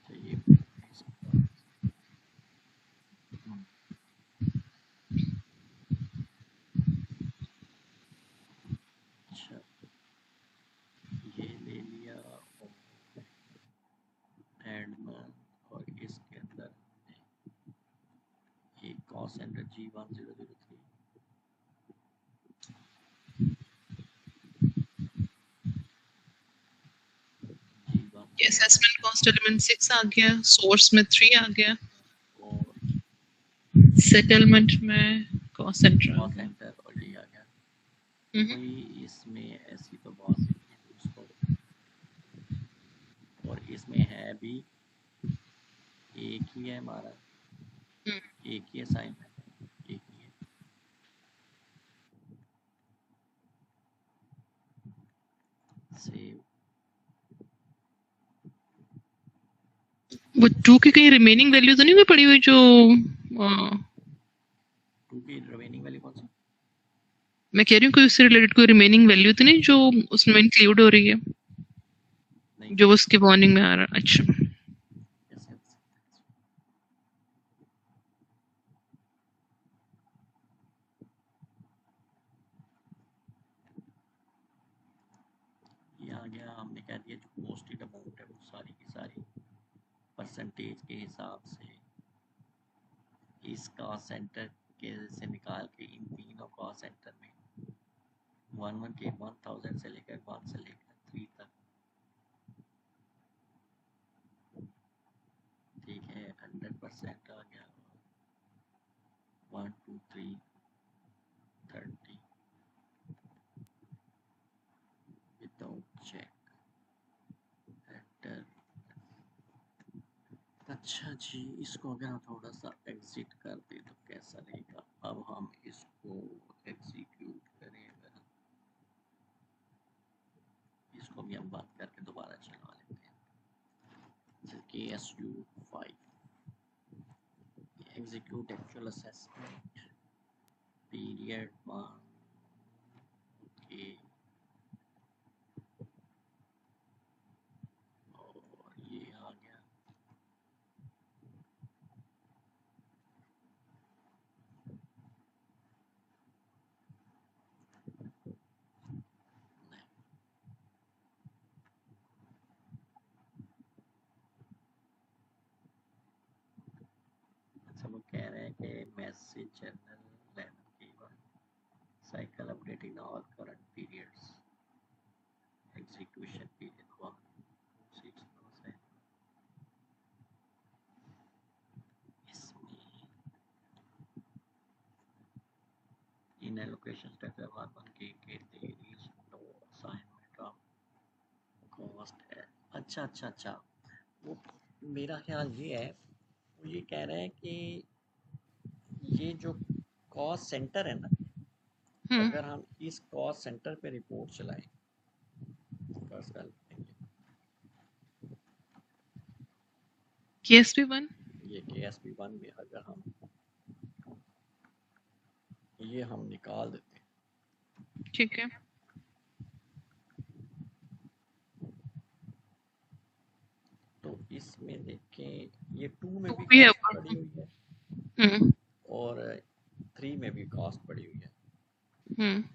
चाहिए इसका अच्छा ये ले लिया और एंड में, और इसके अंदर हमने एक cost centre G1003 G1 assessment cost element 6 आ गया, सोर्स में 3 आ गया, और सेटलमेंट में कॉस्ट सेंटर आ कॉस्ट गया। सेंटर और ये आ गया। कोई इसमें ऐसी तो बात नहीं है दोस्तों, और इसमें है भी एक ही है हमारा, एक ही असाइनमेंट है, एक ही है। सेव। वो 2 की कहीं रिमेनिंग वैल्यू तो नहीं कोई पड़ी हुई जो 2 की रिमेनिंग वैल्यू कौन सी? मैं कह रही हूँ कोई उससे रिलेटेड कोई रिमेनिंग वैल्यू तो नहीं जो उसमें इंक्लूड हो रही है, नहीं, जो उसके वार्निंग में आ रहा है? अच्छा, कैसे हो सकता है? ये आ गया, हमने कह दिया जो पोस्टेड अमाउंट है वो सारी की सारी परसेंटेज के हिसाब से इस कॉस्ट सेंटर के से निकाल के इन तीनों कॉस्ट सेंटर में 1 के 1000 से लेकर 1 से लेकर 3 तक, ठीक है, 100% आ गया, 1 2 3 30 विदाउट चेक एंटर। अच्छा जी, इसको अगर हम थोड़ा सा एग्जिट कर दे तो कैसा रहेगा? अब हम इसको एग्जीक्यूट करें, अगर इसको भी हम बात करके दोबारा चलवा लेते हैं। KSU5 execute actual assessment period 1 के और ये आ गया। अच्छा, वो कह रहे हैं कि मैसेज जर्नल 11 की cycle updating all current periods, execution period 1 6 9 इसमें इन एलोकेशन स्ट्रक्चर 1 के there is no assignment of cost है। अच्छा अच्छा अच्छा, वो मेरा ख्याल ये है, वो ये कह रहे हैं कि ये जो कॉस्ट सेंटर है ना, अगर हम इस कॉस्ट सेंटर पे रिपोर्ट चलाएं, KSP1 ये KSP1 में अगर हम ये हम निकाल देते हैं, ठीक है, तो इसमें देखें ये 2 में 2 भी भी है कॉस्ट ऊपर। पड़ी हुई है और 3 में भी कॉस्ट पड़ी हुई है,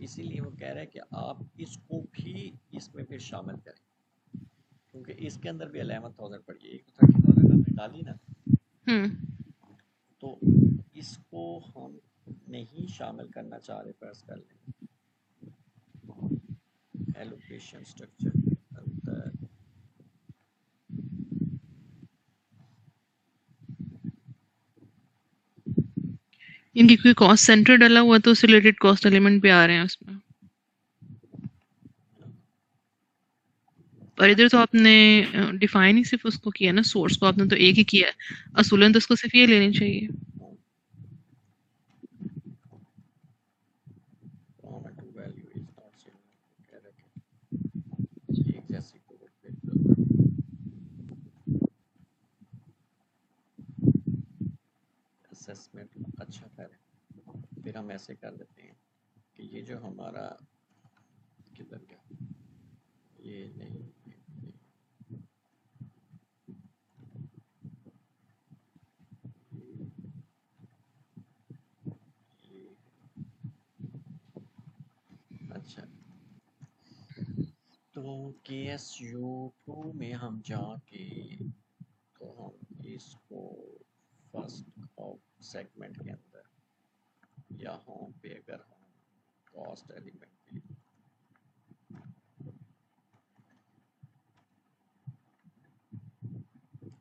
इसीलिए वो कह रहे हैं कि आप इसको भी इसमें फिर शामिल करें, क्योंकि इसके अंदर भी 11,000 पड़ी है, एक तो 30,000 हमने डाली ना, तो इसको हम नहीं शामिल करना चाह रहे। प्रेस कर लें एलोकेशन स्ट्रक्चर के अंदर, इनकी कोई कॉस्ट सेंटर डाला हुआ तो उससे रिलेटेड कॉस्ट एलिमेंट भी आ रहे हैं उसमें। और इधर तो आपने डिफाइन ही सिर्फ उसको किया ना, सोर्स को आपने तो एक ही किया है, असूलन तो उसको सिर्फ ये लेनी चाहिए। असेसमेंट अच्छा करें, फिर हम ऐसे कर देते हैं कि ये जो हमारा किधर गया, ये नहीं, अच्छा, तो KSU2 में हम जाके तो हम इसको फर्स्ट सेगमेंट के अंदर यहाँ पे अगर हम कॉस्ट एलिमेंट पे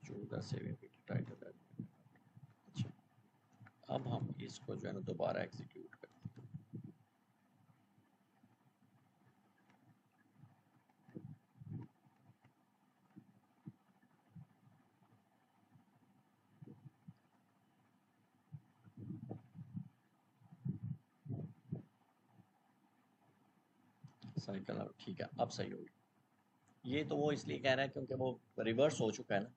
14 से भी टाइटल है। अच्छा, अब हम इसको जो है ना दोबारा एग्जीक्यूट करते हैं, साइकिल अब ठीक है, अब सही होगी। ये तो वो इसलिए कह रहा है क्योंकि वो रिवर्स हो चुका है ना,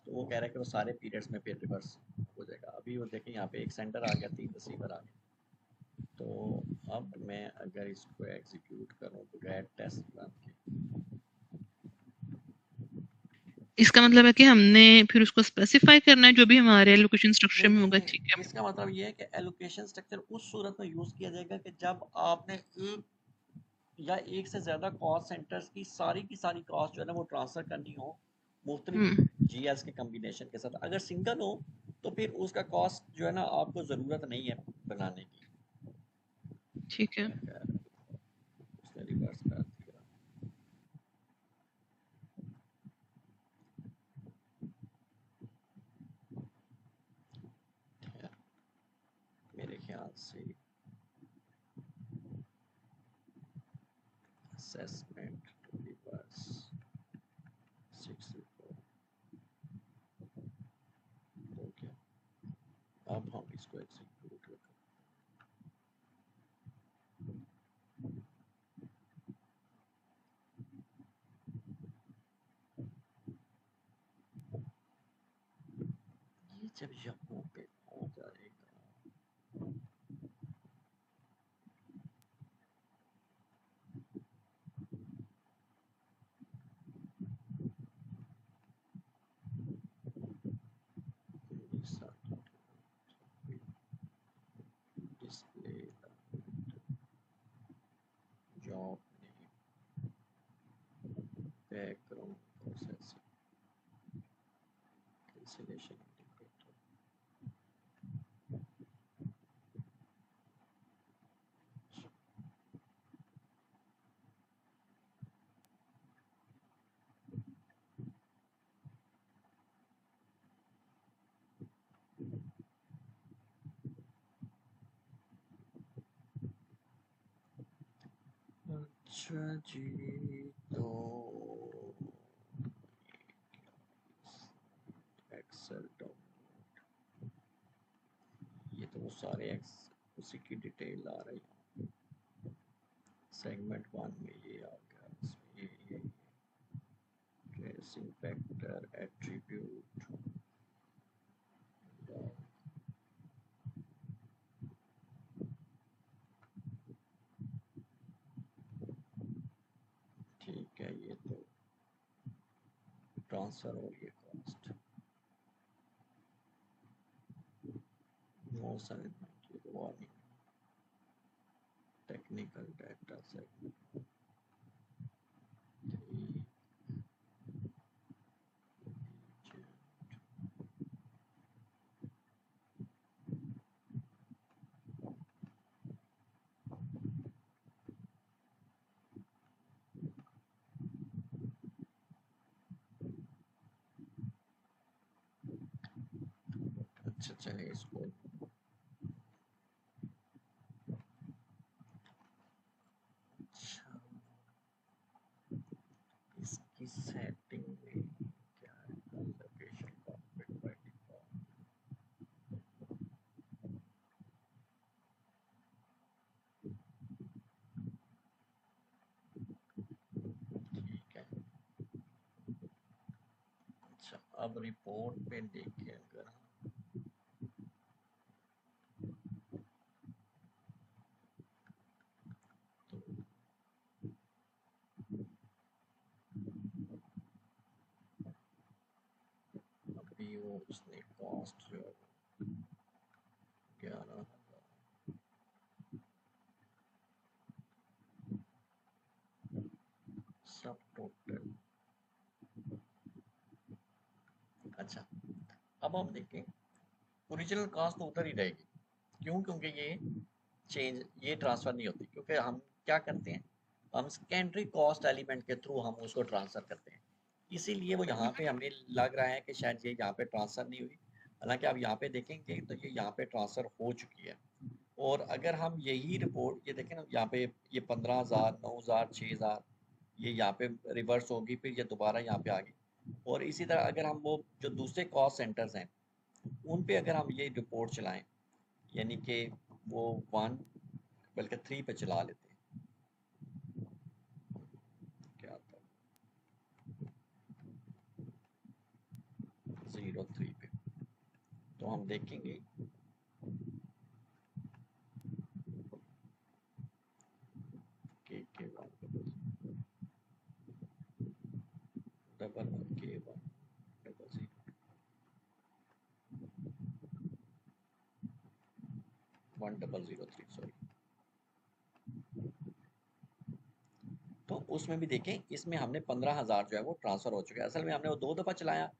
तो वो कह रहा है कि वो सारे पीरियड्स में फिर रिवर्स हो जाएगा। अभी वो देखें यहाँ पे एक सेंटर आ गया, 3 रिसीवर आ गए, तो अब मैं अगर इसको एग्जीक्यूट करूँ बगैर टेस्ट रन के, इसका मतलब है कि हमने फिर उसको स्पेसिफाई करना है जो भी हमारे एलोकेशन स्ट्रक्चर में होगा। ठीक है, इसका मतलब ये है कि एलोकेशन स्ट्रक्चर उस सूरत में यूज किया जाएगा कि जब आपने एक या एक से ज्यादा कॉस्ट सेंटर्स की सारी कॉस्ट जो है ना वो ट्रांसफर करनी हो मुख्तलिफ जीएस के कम्बिनेशन के साथ। अगर सिंगल हो तो फिर उसका कॉस्ट जो है ना आपको ज़रूरत नहीं है बनाने की। ठीक है। उसने रिवर्स कर दिया। मेरे ख्याल से असेसमेंट टू रिवर्स 64 हो गया। अब हम इसको एग्जीक्यूट करें। ये जब यहाँ पे आ जाएगा display job name background processing cancellation indicator अच्छा जी। तो एक्सेल डाउनलोड, ये तो वो सारे एक्स उसी की डिटेल आ रही है। सेगमेंट 1 में ये आ गया, इसमें ये ट्रेसिंग फैक्टर एट्रीब्यूट ठीक है। ये तो ट्रांसफर और ये कॉस्ट नो सेगमेंट, ये तो वार्निंग टेक्निकल डाटा सेगमेंट अच्छा चलिए इसको अच्छा इसकी सेटिंग में क्या है, लोकेशन कॉकपिट बाय डिफॉल्ट। ठीक है। अच्छा अब रिपोर्ट पे देखिए, अगर तो अभी वो उसने कॉस्ट जो 11,000 सब टोटल। अच्छा अब हम देखें, ओरिजिनल कॉस्ट तो उधर ही रहेगी। क्यों? क्योंकि ये ट्रांसफ़र नहीं होती, क्योंकि हम क्या करते हैं, हम सेकेंडरी कॉस्ट एलिमेंट के थ्रू हम उसको ट्रांसफ़र करते हैं। इसीलिए वो यहाँ पे हमें लग रहा है कि शायद ये यहाँ पे ट्रांसफ़र नहीं हुई। हालांकि आप यहाँ पे देखेंगे तो ये यहाँ पे ट्रांसफ़र हो चुकी है। और अगर हम यही रिपोर्ट ये देखें ना, यहाँ पे ये 15,000 9,000 6,000 ये यहाँ पे रिवर्स होगी, फिर ये दोबारा यहाँ पे आ गई। और इसी तरह अगर हम वो जो दूसरे कॉस्ट सेंटर्स हैं उन पे अगर हम ये रिपोर्ट चलाएं, यानी कि वो 1 बल्कि 3 पे चला लेते हैं, क्या था 03 पे, तो हम देखेंगे के 1 डबल 1 के 1 डबल 0 1003 सॉरी। तो उसमें भी देखें, इसमें हमने 15,000 जो है वो ट्रांसफ़र हो चुका है। असल में हमने वो 2 दफ़ा चलाया,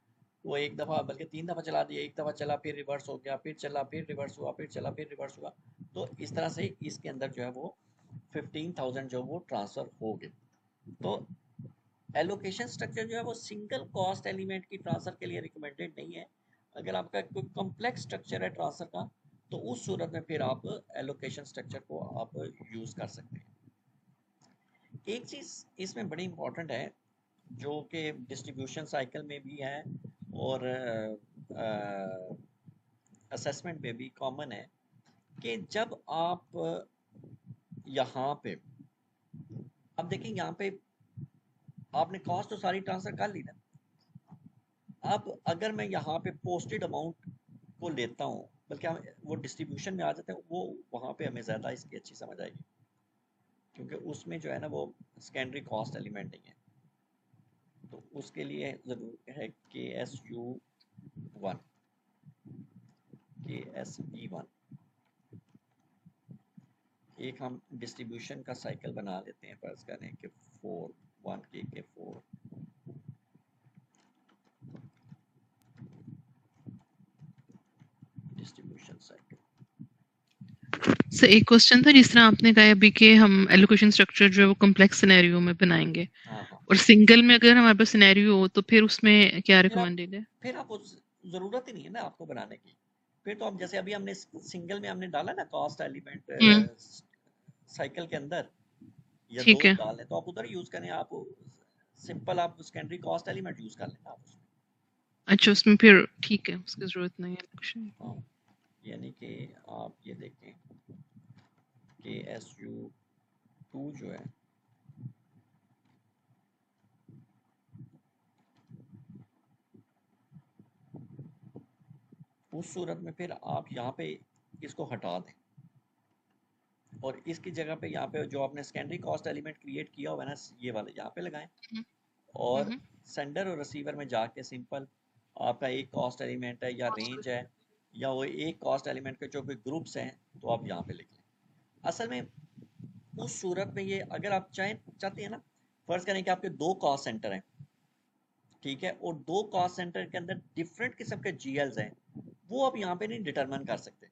वो एक दफ़ा बल्कि 3 दफ़ा चला दिया, एक दफ़ा चला फिर रिवर्स हो गया, फिर चला फिर रिवर्स हुआ, फिर चला फिर रिवर्स हुआ। तो इस तरह से इसके अंदर जो है वो 15,000 जो वो ट्रांसफ़र हो गए। तो एलोकेशन स्ट्रक्चर जो है वो सिंगल कॉस्ट एलिमेंट की ट्रांसफ़र के लिए रिकमेंडेड नहीं है। अगर आपका कोई कॉम्प्लेक्स स्ट्रक्चर है ट्रांसफ़र का, तो उस सूरत में फिर आप एलोकेशन स्ट्रक्चर को आप यूज़ कर सकते हैं। एक चीज़ इसमें बड़ी इंपॉर्टेंट है जो कि डिस्ट्रीब्यूशन साइकिल में भी है और असेसमेंट में भी कॉमन है कि जब आप यहाँ पे अब देखें, यहाँ पे आपने कॉस्ट तो सारी ट्रांसफर कर ली ना। अब अगर मैं यहाँ पे पोस्टेड अमाउंट को लेता हूँ, बल्कि हम वो डिस्ट्रीब्यूशन में आ जाते हैं, वो वहाँ पे हमें ज़्यादा इसकी अच्छी समझ आएगी, क्योंकि उसमें जो है ना वो सेकेंडरी कॉस्ट एलिमेंट नहीं है। तो उसके लिए ज़रूर है KSU1 KSE1। एक हम डिस्ट्रीब्यूशन का साइकिल बना लेते हैं, फर्ज करें कि 4 1K के 4 डिस्ट्रीब्यूशन साइकिल। सर एक क्वेश्चन था, जिस तरह आपने कहा अभी कि हम एलोकेशन स्ट्रक्चर जो है वो कॉम्प्लेक्स सिनेरियो में बनाएंगे, हाँ हाँ, और सिंगल में अगर हमारे पास सिनेरियो हो तो फिर उसमें क्या फिर रिकमेंडेड है? फिर आप उस ज़रूरत ही नहीं है ना आपको बनाने की। फिर तो आप जैसे अभी हमने सिंगल में हमने डाला ना कॉस्ट एलिमेंट हम्म। साइकिल के अंदर, या दो ठीक है। डालें तो आप उधर यूज़ करें। आप सिंपल आप सेकेंडरी कॉस्ट एलिमेंट यूज़ कर लेना आप उसमें। अच्छा, उसमें फिर ठीक है, उसकी जरूरत नहीं है एलोकेशन। हाँ, यानी कि आप ये देखें KSU2 जो है उस सूरत में फिर आप यहाँ पे इसको हटा दें और इसकी जगह पे यहाँ पे जो आपने सेकेंडरी कॉस्ट एलिमेंट क्रिएट किया हुआ है ना, ये वाले यहाँ पे लगाएं। और हम्म। सेंडर और रिसीवर में जाके सिंपल आपका एक कॉस्ट एलिमेंट है या रेंज है, या वो एक कॉस्ट एलिमेंट के जो भी ग्रुप्स हैं, तो आप यहाँ पे लिख लें। असल में उस सूरत में ये अगर आप चाहते हैं ना, फर्ज करें कि आपके दो कॉस्ट सेंटर हैं, ठीक है, और दो कॉस्ट सेंटर के अंदर डिफरेंट किस्म के जीएल्स हैं, वो आप यहाँ पे नहीं डिटरमाइन कर सकते।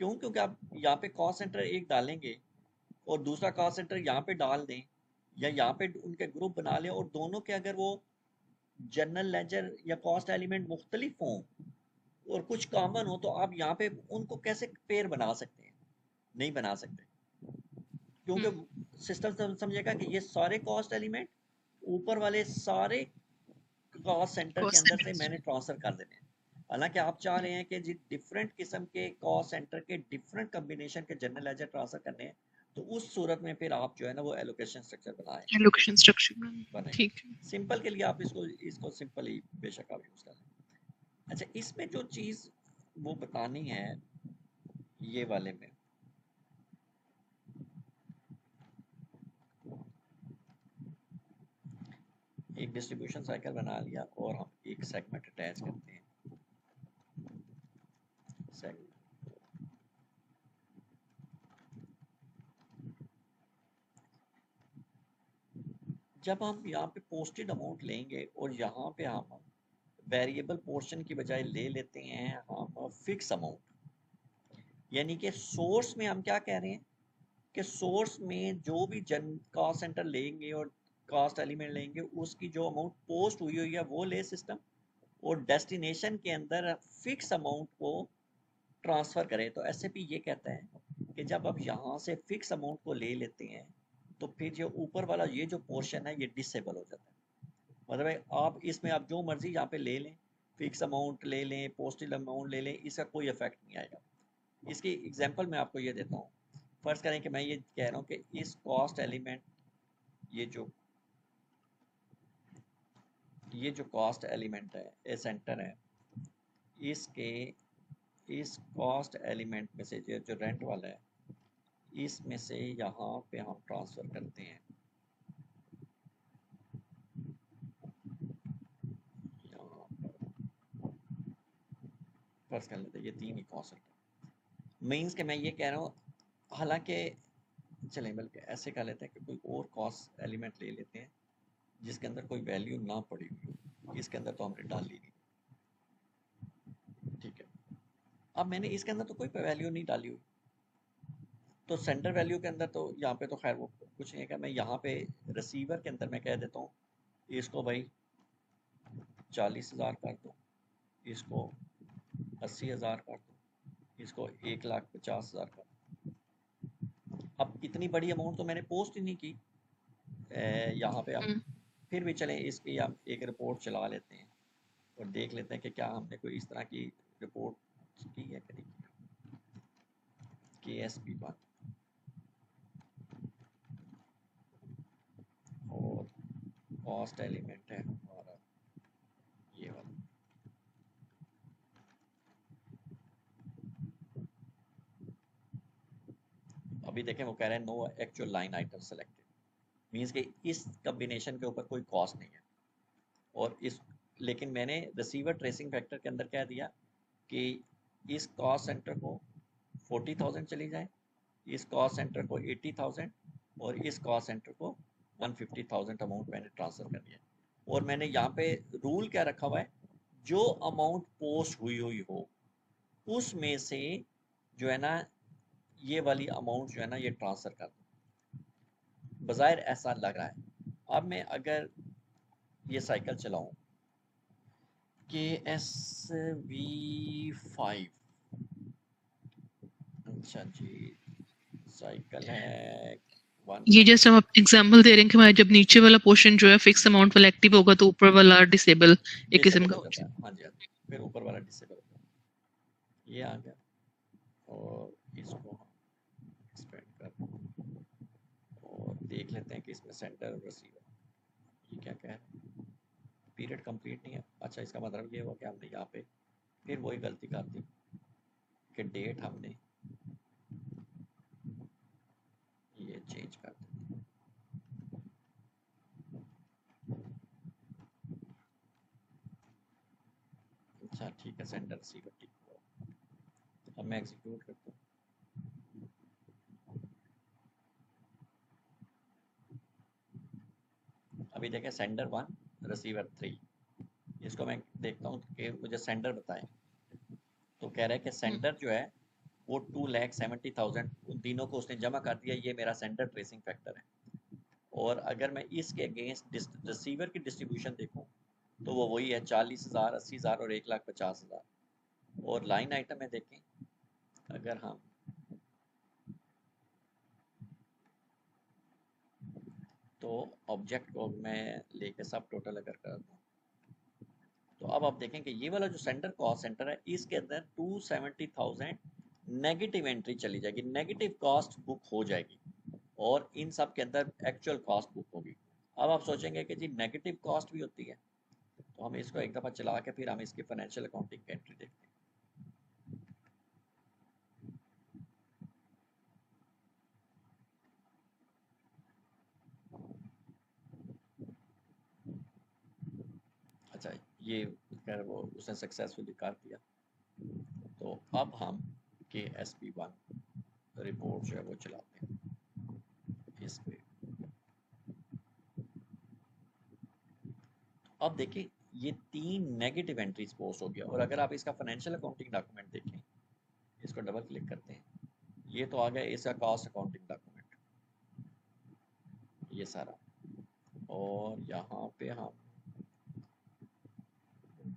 क्यों? क्योंकि आप यहाँ पे कॉस्ट सेंटर एक डालेंगे और दूसरा कॉस्ट सेंटर यहाँ पे डाल दें, या यहाँ पे उनके ग्रुप बना लें, और दोनों के अगर वो जनरल लेजर या कॉस्ट एलिमेंट मुख्तलिफ हों और कुछ कॉमन हो, तो आप यहाँ पे उनको कैसे पेयर बना सकते हैं? नहीं बना सकते, क्योंकि सिस्टम समझेगा कि ये सारे कॉस्ट एलिमेंट ऊपर वाले सारे कॉस्ट सेंटर के कॉस्ट अंदर से सेंटर। मैंने ट्रांसफर कर देने हैं। हालांकि आप चाह रहे हैं कि जी डिफरेंट किस्म के कॉस्ट सेंटर के डिफरेंट कम्बिनेशन के जनरल लेजर ट्रांसफर करने हैं, तो उस सूरत में फिर आप जो है ना वो एलोकेशन स्ट्रक्चर बनाएं, एलोकेशन स्ट्रक्चर में बने। ठीक है। सिंपल के लिए आप इसको इसको सिंपल ही बेशक आप यूज करें। अच्छा, इसमें जो चीज वो बतानी है ये वाले में, एक डिस्ट्रीब्यूशन साइकिल बना लिया और हम एक सेगमेंट अटैच करते हैं। सेगमेंट जब हम यहाँ पे पोस्टेड अमाउंट लेंगे और यहाँ पे हम वेरिएबल पोर्शन की बजाय ले लेते हैं हम फिक्स अमाउंट, यानी कि सोर्स में हम क्या कह रहे हैं कि सोर्स में जो भी जन कॉस्ट सेंटर लेंगे और कॉस्ट एलिमेंट लेंगे, उसकी जो अमाउंट पोस्ट हुई हुई है वो ले सिस्टम, और डेस्टिनेशन के अंदर फिक्स अमाउंट को ट्रांसफ़र करें। तो एसएपी ये कहता है कि जब आप यहाँ से फिक्स अमाउंट को ले लेते हैं, तो फिर जो ऊपर वाला ये जो पोर्शन है ये डिसेबल हो जाता है। मतलब आप इसमें आप जो मर्जी यहाँ पे ले लें, फिक्स अमाउंट ले लें, पोस्टल अमाउंट ले लें, इसका कोई इफेक्ट नहीं आएगा। इसकी एग्जांपल मैं आपको ये देता हूँ। फर्ज करें कि मैं ये कह रहा हूँ कि इस कॉस्ट एलिमेंट, ये जो कॉस्ट एलिमेंट है, ए सेंटर है, इसके इस कॉस्ट एलिमेंट में से जो रेंट वाला है, इसमें से यहाँ पे हम ट्रांसफ़र करते हैं, यहाँ पर फर्ज कर लेते हैं ये तीन ही कॉस्ट मीन्स के मैं ये कह रहा हूँ। हालांकि चलें बल्कि ऐसे कर लेते हैं कि कोई और कॉस्ट एलिमेंट ले लेते हैं जिसके अंदर कोई वैल्यू ना पड़ी हुई हो, इसके अंदर तो हमने डाल ली नहीं। अब मैंने इसके अंदर तो कोई वैल्यू नहीं डाली हुई, तो सेंटर वैल्यू के अंदर तो यहाँ पे तो खैर वो कुछ नहीं है कि मैं यहाँ पे रिसीवर के अंदर मैं कह देता हूँ इसको भाई 40,000 कर दो, इसको 80,000 कर दो, इसको 1,50,000 कर दो। अब इतनी बड़ी अमाउंट तो मैंने पोस्ट ही नहीं की यहाँ पे। अब फिर भी चलें इसकी हम एक रिपोर्ट चला लेते हैं और देख लेते हैं कि क्या हमने कोई इस तरह की रिपोर्ट की है कि नहीं की। KSP1 और कॉस्ट एलिमेंट है हमारा ये वाला। अभी देखें वो कह रहे हैं no actual line item selected, means कि इस कम्बिनेशन के ऊपर कोई कॉस्ट नहीं है। और इस लेकिन मैंने रिसीवर ट्रेसिंग फैक्टर के अंदर कह दिया कि इस कॉस्ट सेंटर को 40,000 चली जाए, इस कॉस्ट सेंटर को 80,000 और इस कॉस्ट सेंटर को 150,000 अमाउंट मैंने ट्रांसफ़र कर दिया। और मैंने यहाँ पे रूल क्या रखा हुआ है, जो अमाउंट पोस्ट हुई हो उसमें से जो है ना ये वाली अमाउंट जो है ना ये ट्रांसफ़र कर दो। बज़ाहिर ऐसा लग रहा है। अब मैं अगर ये साइकिल चलाऊं KSV5, अच्छा जी साइकिल है ये जैसे हम एग्जांपल दे रहे हैं कि हमारा जब नीचे वाला पोर्शन जो है फिक्स अमाउंट वाला एक्टिव होगा तो ऊपर वाला डिसेबल एक किस्म डिसेबल का हो हो जाता है। हाँ जी, हाँ जी, फिर ऊपर वाला डिसेबल होता है। ये आ गया और इसको हम एक्सपेंड कर और देख लेते हैं कि इसमें सेंटर और रिसीवर ये क्या कह रहे हैं। पीरियड कंप्लीट नहीं है, अच्छा इसका मतलब ये हुआ कि हमने यहाँ पे फिर वही गलती कर दी कि डेट हमने ये चेंज कर दी। अच्छा ठीक है, सेंटर रिसीवर ठीक हुआ। अब मैं एग्जीक्यूट करता हूँ। अभी देखें सेंडर 1 रिसीवर 3, इसको मैं देखता हूँ कि मुझे सेंडर बताएं। तो कह रहा है कि सेंडर जो है वो 2,70,000 उन तीनों को उसने जमा कर दिया, ये मेरा सेंटर ट्रेसिंग फैक्टर है। और अगर मैं इसके अगेंस्ट रिसीवर की डिस्ट्रीब्यूशन देखूं तो वो वही है 40,000, 80,000 और 1,50,000। और लाइन आइटम में देखें अगर हम तो ऑब्जेक्ट को मैं लेके सब टोटल अगर कर दूं तो अब आप देखें कि ये वाला जो सेंटर कॉस्ट सेंटर है इसके अंदर 270,000 नेगेटिव एंट्री चली जाएगी, नेगेटिव कॉस्ट बुक हो जाएगी और इन सब के अंदर एक्चुअल कॉस्ट बुक होगी। अब आप सोचेंगे कि जी नेगेटिव कॉस्ट भी होती है, तो हम इसको एक दफ़ा चला के फिर हम इसकी फाइनेंशियल अकाउंटिंग की एंट्री देखते हैं। अच्छा ये खैर वो उसने सक्सेसफुली कर दिया। तो अब हम KSP1 रिपोर्ट जो है वो चलाते हैं इस पे। अब देखिए ये 3 नेगेटिव एंट्रीज पोस्ट हो गया। और अगर आप इसका फाइनेंशियल अकाउंटिंग डॉक्यूमेंट देखें, इसको डबल क्लिक करते हैं, ये तो आ गया इसका कॉस्ट अकाउंटिंग डॉक्यूमेंट ये सारा। और यहाँ पे हम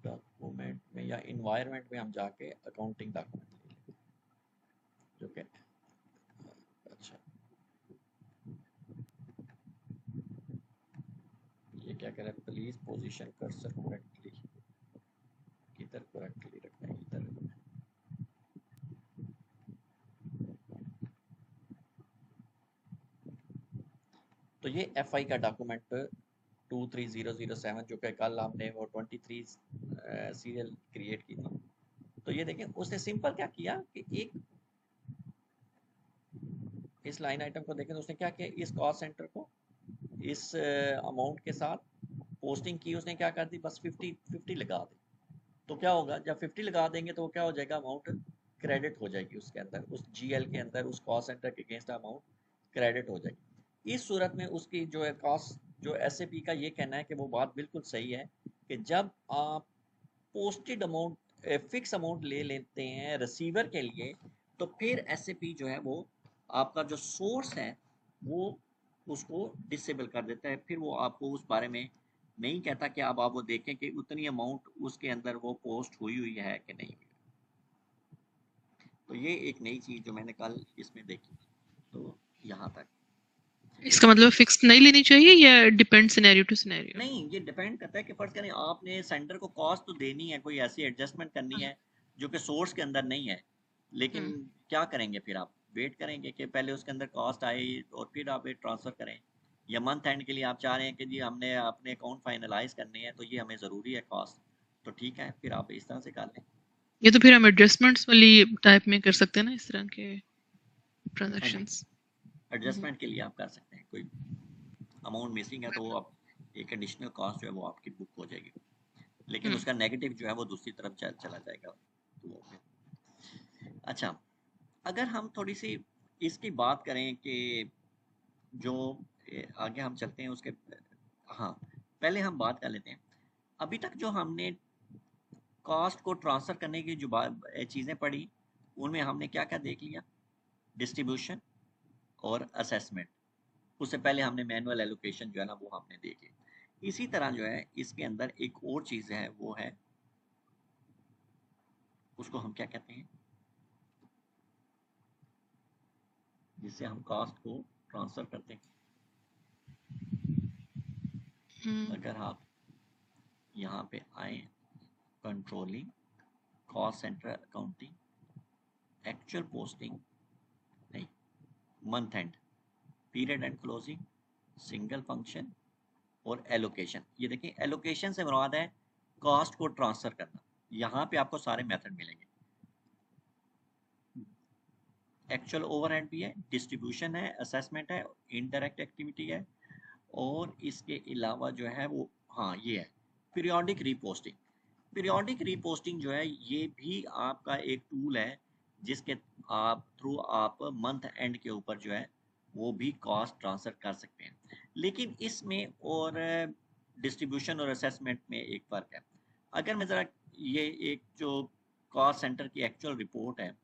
डॉक्यूमेंट में या इन्वायरमेंट में हम जाके अकाउंटिंग डॉक्यूमेंट ले लेंगे जो कि अच्छा ये क्या कह रहा है, प्लीज पोजीशन कर्सर करेक्टली, किधर करेक्टली रखना है, इधर रखना है। तो ये FI का डॉक्यूमेंट 23007 जो कि कल हमने वो 23 सीरियल क्रिएट की थी। तो ये देखें उसने सिंपल क्या किया कि एक इस लाइन आइटम को देखें तो उसने क्या किया, इस कॉस्ट सेंटर को इस अमाउंट के साथ पोस्टिंग की उसने, क्या कर दी बस 50 लगा दी। तो क्या होगा जब 50 लगा देंगे तो क्या हो जाएगा, अमाउंट क्रेडिट हो जाएगी उसके अंदर, उस GL के अंदर उस कॉस्ट सेंटर के अगेंस्ट अमाउंट क्रेडिट हो जाएगी। इस सूरत में उसकी जो है कॉस्ट जो SAP का ये कहना है कि वो बात बिल्कुल सही है कि जब आप पोस्टेड अमाउंट फिक्स अमाउंट ले लेते हैं रिसीवर के लिए, तो फिर एसएपी जो है वो आपका जो सोर्स है वो उसको डिसेबल कर देता है। फिर वो आपको उस बारे में नहीं कहता कि अब आप वो देखें कि उतनी अमाउंट उसके अंदर वो पोस्ट हुई हुई है कि नहीं हुई। तो ये एक नई चीज़ जो मैंने कल इसमें देखी। तो यहाँ तक। इसका मतलब फिक्स्ड नहीं लेनी चाहिए या डिपेंड सिनेरियो टू सिनेरियो? नहीं, ये डिपेंड करता है कि फर्ज करें आपने सेंटर को कॉस्ट तो देनी है, कोई ऐसी एडजस्टमेंट करनी है जो कि सोर्स के अंदर नहीं है, लेकिन क्या करेंगे फिर आप वेट करेंगे कि पहले उसके अंदर कॉस्ट आए और फिर आप ट्रांसफ़र करें, या मंथ एंड के लिए आप चाह रहे हैं कि जी हमने अपने अकाउंट फाइनलाइज करने हैं तो ये हमें ज़रूरी है कॉस्ट, तो ठीक है फिर आप इस तरह से कर लें। ये तो फिर हम एडजस्टमेंट्स वाली टाइप में कर सकते हैं ना, इस तरह के हाँ जी, ट्रांजैक्शंस। एडजस्टमेंट के लिए आप कर सकते हैं, कोई अमाउंट मिसिंग है तो वो आप एक एडिशनल कॉस्ट जो है वो आपकी बुक हो जाएगी, लेकिन उसका नेगेटिव जो है वो दूसरी तरफ चला जाएगा। तो वो अच्छा, अगर हम थोड़ी सी इसकी बात करें कि जो आगे हम चलते हैं उसके, हाँ पहले हम बात कर लेते हैं अभी तक जो हमने कॉस्ट को ट्रांसफ़र करने की जो चीज़ें पढ़ी, उनमें हमने क्या क्या देख लिया, डिस्ट्रीब्यूशन और असेसमेंट। उससे पहले हमने मैनुअल एलोकेशन जो है ना वो हमने देख ली। इसी तरह जो है इसके अंदर एक और चीज़ है, वो है उसको हम क्या कहते हैं, जिससे हम कॉस्ट को ट्रांसफ़र करते हैं। अगर आप यहाँ पे आए, controlling, cost centre accounting, actual posting नहीं, month end, period end closing, single function और एलोकेशन। ये देखिए एलोकेशन से मुराद है कॉस्ट को ट्रांसफ़र करना। यहाँ पे आपको सारे मेथड मिलेंगे, एक्चुअल ओवरहेड भी है, डिस्ट्रीब्यूशन है, असेसमेंट है, इनडायरेक्ट एक्टिविटी है, और इसके अलावा जो है वो, हाँ ये है पीरियोडिक रीपोस्टिंग। पीरियोडिक रीपोस्टिंग जो है ये भी आपका एक टूल है जिसके आप थ्रू आप मंथ एंड के ऊपर जो है वो भी कॉस्ट ट्रांसफ़र कर सकते हैं, लेकिन इसमें और डिस्ट्रीब्यूशन और असेसमेंट में एक फ़र्क है। अगर मैं ज़रा ये एक जो कॉस्ट सेंटर की एक्चुअल रिपोर्ट है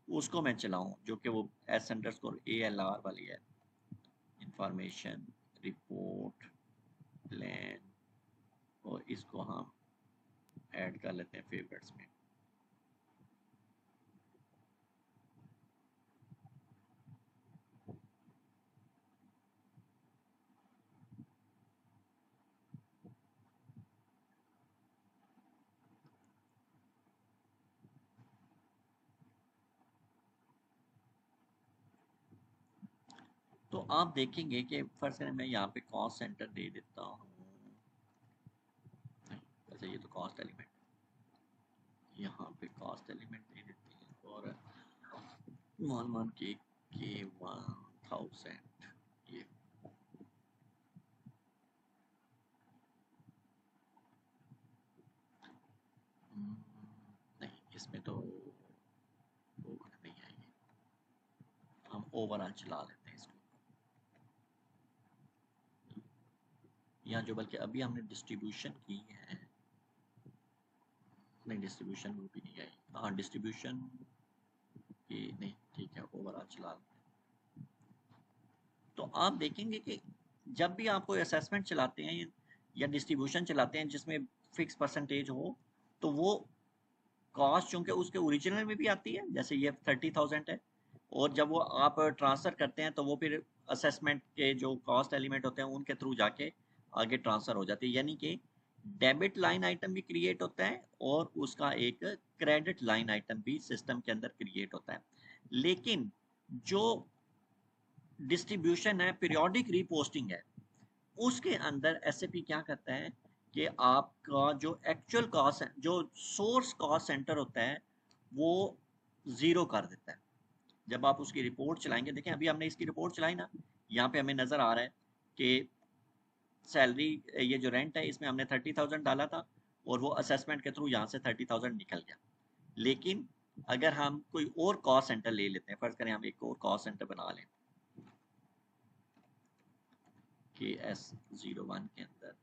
उसको मैं चलाऊं, जो कि वो S_ALR वाली है, इंफॉर्मेशन रिपोर्ट प्लान, और इसको हम ऐड कर लेते हैं फेवरेट्स में। तो आप देखेंगे कि फर्स्ट करें मैं यहाँ पे कॉस्ट सेंटर दे देता हूँ, वैसे ये तो कॉस्ट एलिमेंट, यहाँ पे कॉस्ट एलिमेंट दे देते हैं और मान के 1000 ये नहीं, इसमें तो वो नहीं आएगी, हम ओवरऑल चला लेते हैं इसको। यहाँ जो बल्कि अभी हमने डिस्ट्रीब्यूशन की है, नहीं डिस्ट्रीब्यूशन वो भी नहीं आई, हाँ डिस्ट्रीब्यूशन की नहीं, ठीक है ओवरऑल चला लेते हैं। तो आप देखेंगे कि जब भी आप कोई असेसमेंट चलाते हैं या डिस्ट्रीब्यूशन चलाते हैं जिसमें फिक्स परसेंटेज हो, तो वो कॉस्ट चूंकि उसके ओरिजिनल में भी आती है, जैसे ये 30,000 है, और जब वो आप ट्रांसफ़र करते हैं तो वो फिर असेसमेंट के जो कॉस्ट एलिमेंट होते हैं उनके थ्रू जाके आगे ट्रांसफ़र हो जाती है, यानी कि डेबिट लाइन आइटम भी क्रिएट होता है और उसका एक क्रेडिट लाइन आइटम भी सिस्टम के अंदर क्रिएट होता है। लेकिन जो डिस्ट्रीब्यूशन है, पीरियोडिक रीपोस्टिंग है, उसके अंदर एसएपी क्या करता है कि आपका जो एक्चुअल कॉस्ट है, जो सोर्स कॉस्ट सेंटर होता है, वो ज़ीरो कर देता है। जब आप उसकी रिपोर्ट चलाएंगे, देखें अभी हमने इसकी रिपोर्ट चलाई ना, यहाँ पे हमें नज़र आ रहा है कि सैलरी, ये जो रेंट है इसमें हमने 30,000 डाला था और वो असेसमेंट के थ्रू यहाँ से 30,000 निकल गया। लेकिन अगर हम कोई और कॉस्ट सेंटर ले लेते हैं, फर्ज करें हम एक और कॉस्ट सेंटर बना लें KS01 के अंदर,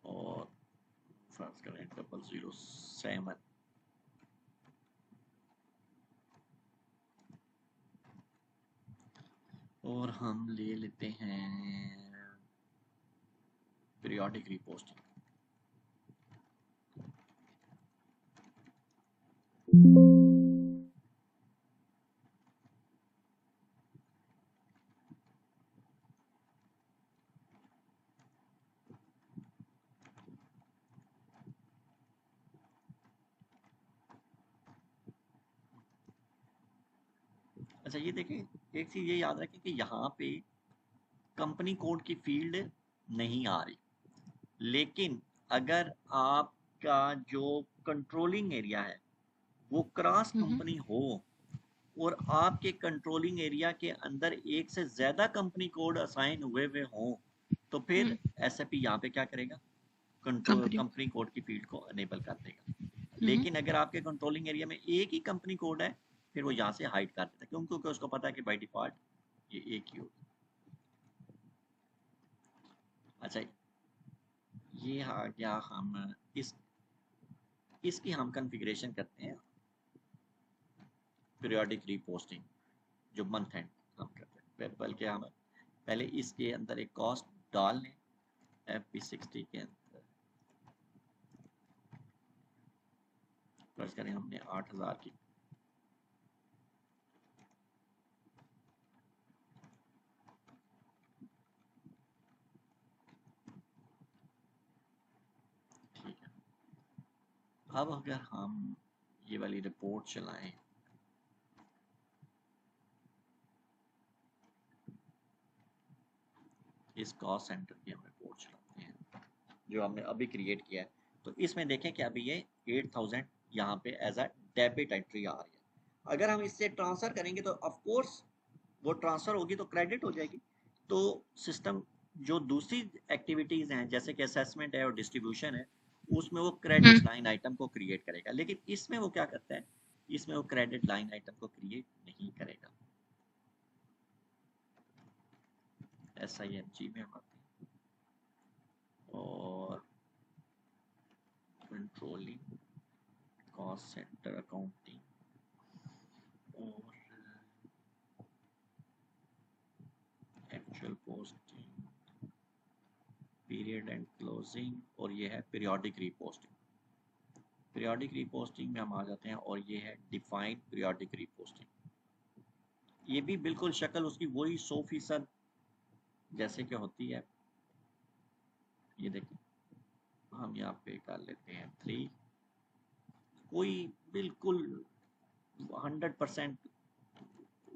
और फर्ज करें 007, और हम ले लेते हैं पीरियोडिक रिपोस्टिंग। अच्छा ये देखें, एक चीज़ ये याद रखें कि यहाँ पे कंपनी कोड की फील्ड नहीं आ रही, लेकिन अगर आपका जो कंट्रोलिंग एरिया है वो क्रॉस कंपनी हो और आपके कंट्रोलिंग एरिया के अंदर एक से ज़्यादा कंपनी कोड असाइन हुए हुए हों, तो फिर एसएपी यहाँ पे क्या करेगा, कंट्रोल कंपनी। कंपनी कोड की फील्ड को अनेबल कर देगा। लेकिन अगर आपके कंट्रोलिंग एरिया में एक ही कंपनी कोड है, फिर वो यहाँ से हाइड कर देता है, क्योंकि उसको पता है कि बाय डिफॉल्ट ये एक ही होगा। अच्छा ये आ गया, हम इसकी हम कॉन्फ़िगरेशन करते हैं पीरियोडिक रिपोस्टिंग जो मंथ एंड हम करते हैं, बल्कि हम पहले इसके अंदर एक कॉस्ट डाल लें FP60 के अंदर। फर्ज करें हमने 8000 की, ठीक है। अब अगर हम ये वाली रिपोर्ट चलाएं, इस कॉस्ट सेंटर की हम रिपोर्ट चलाते हैं जो हमने अभी क्रिएट किया है, तो इसमें देखें कि अभी ये 8000 यहाँ पे एज अ डेबिट एंट्री आ रही है। अगर हम इससे ट्रांसफ़र करेंगे तो ऑफ कोर्स वो ट्रांसफ़र होगी तो क्रेडिट हो जाएगी। तो सिस्टम जो दूसरी एक्टिविटीज़ हैं जैसे कि असेसमेंट है और डिस्ट्रीब्यूशन है, उसमें वो क्रेडिट लाइन आइटम को क्रिएट करेगा, लेकिन इसमें वो क्या करता है, इसमें वो क्रेडिट लाइन आइटम को क्रिएट नहीं करेगा। SIMG में हम आते हैं और कंट्रोलिंग कॉस्ट सेंटर अकाउंटिंग और actual posting, period end closing, और ये है पीरियोडिक रिपोस्टिंग। पीरियोडिक रिपोस्टिंग में हम आ जाते हैं और ये है डिफाइंड पीरियोडिक रिपोस्टिंग। ये भी बिल्कुल शक्ल उसकी वही 100% जैसे कि होती है। ये देखिए हम यहाँ पे कर लेते हैं 3, कोई बिल्कुल 100%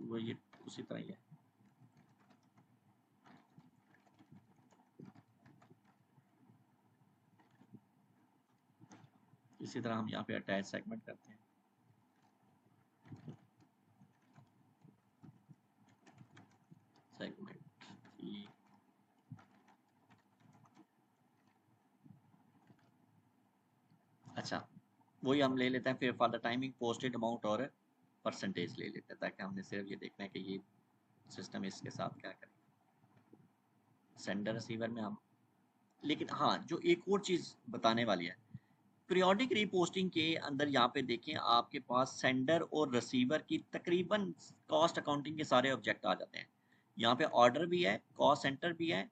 वो ये उसी तरह ही है। इसी तरह हम यहाँ पे अटैच सेगमेंट करते हैं। सेगमेंट अच्छा वही हम ले लेते हैं फिर for the timing posted amount और परसेंटेज ले लेते हैं, ताकि हमने सिर्फ ये देखना है कि ये सिस्टम इसके साथ क्या करें सेंडर रिसीवर में हम। लेकिन हाँ जो एक और चीज़ बताने वाली है, पीरियोडिक रीपोस्टिंग के अंदर यहाँ पे देखें आपके पास सेंडर और रिसीवर की तकरीबन कॉस्ट अकाउंटिंग के सारे ऑब्जेक्ट आ जाते हैं। यहाँ पे ऑर्डर भी है, कॉस्ट सेंटर भी है,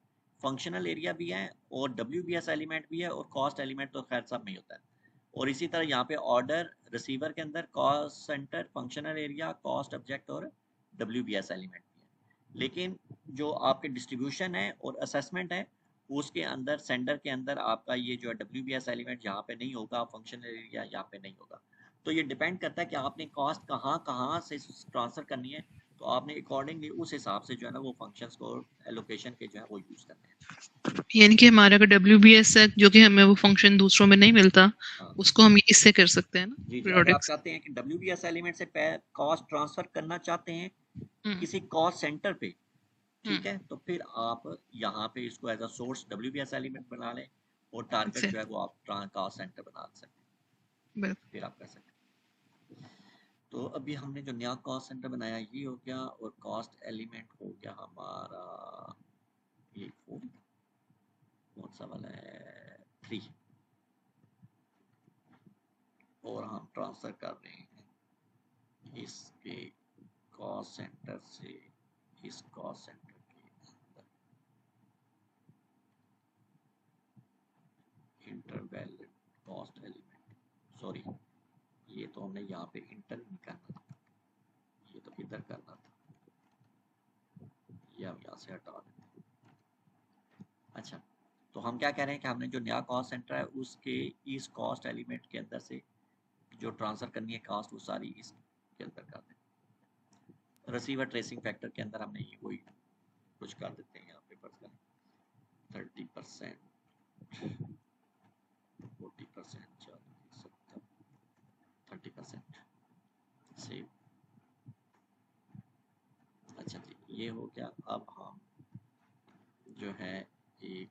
फंक्शनल एरिया भी है और WBS एलिमेंट भी है, और कॉस्ट एलिमेंट तो खैर सब में ही होता है। और इसी तरह यहाँ पे ऑर्डर रिसीवर के अंदर cost centre, functional area, cost object और WBS एलिमेंट भी है। लेकिन जो आपके डिस्ट्रीब्यूशन है और असेसमेंट है उसके अंदर सेंडर के अंदर आपका ये जो है WBS एलिमेंट यहाँ पे नहीं होगा, फंक्शनल एरिया यहाँ पे नहीं होगा। तो ये डिपेंड करता है कि आपने कॉस्ट कहाँ कहाँ से ट्रांसफ़र करनी है, तो आपने अकॉर्डिंगली उस हिसाब से जो है ना वो फंक्शंस को एलोकेशन के जो है वो यूज़ करने हैं। यानी कि हमारा अगर WBS है जो कि हमें वो फंक्शन दूसरों में नहीं मिलता, हाँ उसको हम इससे कर सकते हैं ना, जी जी, अगर आप पीरियोडिक से। चाहते हैं कि WBS एलिमेंट से कॉस्ट ट्रांसफ़र करना चाहते हैं किसी कॉस्ट सेंटर पे, ठीक है, तो फिर आप यहाँ पे इसको as a source WBS element बना लें और टारगेट जो है वो आप कॉस्ट सेंटर बना सकते हैं, फिर आप कर सकते हैं। तो अभी हमने जो नया कॉस्ट सेंटर बनाया ये हो गया, और कॉस्ट एलिमेंट हो गया हमारा ये 4, कौन सा वाला है 3, और हम ट्रांसफ़र कर रहे हैं इसके कॉस्ट सेंटर से इस कॉस्ट सेंटर के अंदर इंटरवैलिड कॉस्ट एलिमेंट, सॉरी ये तो हमने यहाँ पे इंटर नहीं करना था, ये तो इधर करना था, ये हम यहाँ से हटा देते हैं। अच्छा, तो हम क्या कह रहे हैं कि हमने जो नया कॉस्ट सेंटर है उसके इस कॉस्ट एलिमेंट के अंदर से जो ट्रांसफर करनी है कॉस्ट वो सारी इसके अंदर कर दें। रिसीवर ट्रेसिंग फैक्टर के अंदर हमने ये वही कुछ कर देते हैं, यहाँ पे पर 30%, 40%, 30% सेव। अच्छा जी, ये हो गया। अब हम जो है एक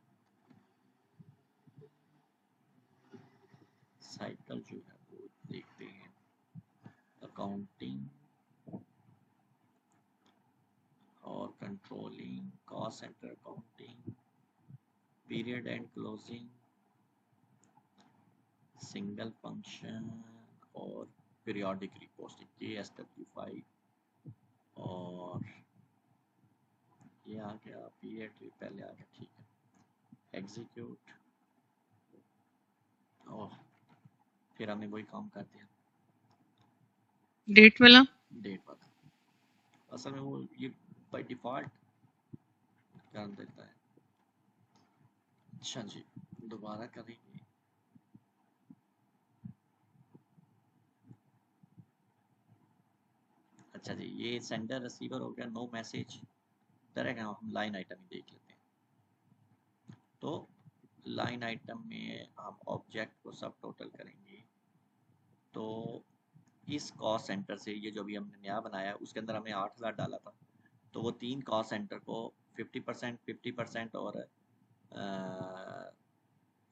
साइकिल जो है वो देखते हैं, अकाउंटिंग और controlling, cost centre accounting, period end closing, single function और पीरियोडिक रिपोर्टिंग, KSW5 और ये आ गया पीरियड पहले आ गया, ठीक है। एग्जीक्यूट और फिर हमने वही काम कर दिया, डेट वाला डेट वाला। असल में वो ये बाय डिफॉल्ट कर देता है। अच्छा जी, दोबारा करेंगे। अच्छा जी, ये सेंडर रिसीवर हो गया, नो मैसेज तरह का। हम लाइन आइटम ही देख लेते हैं। तो लाइन आइटम में हम ऑब्जेक्ट को सब टोटल करेंगे, तो इस कॉस्ट सेंटर से ये जो भी हमने नया बनाया उसके अंदर हमने 8,000 डाला था, तो वो 3 कॉस्ट सेंटर को 50%, 50% और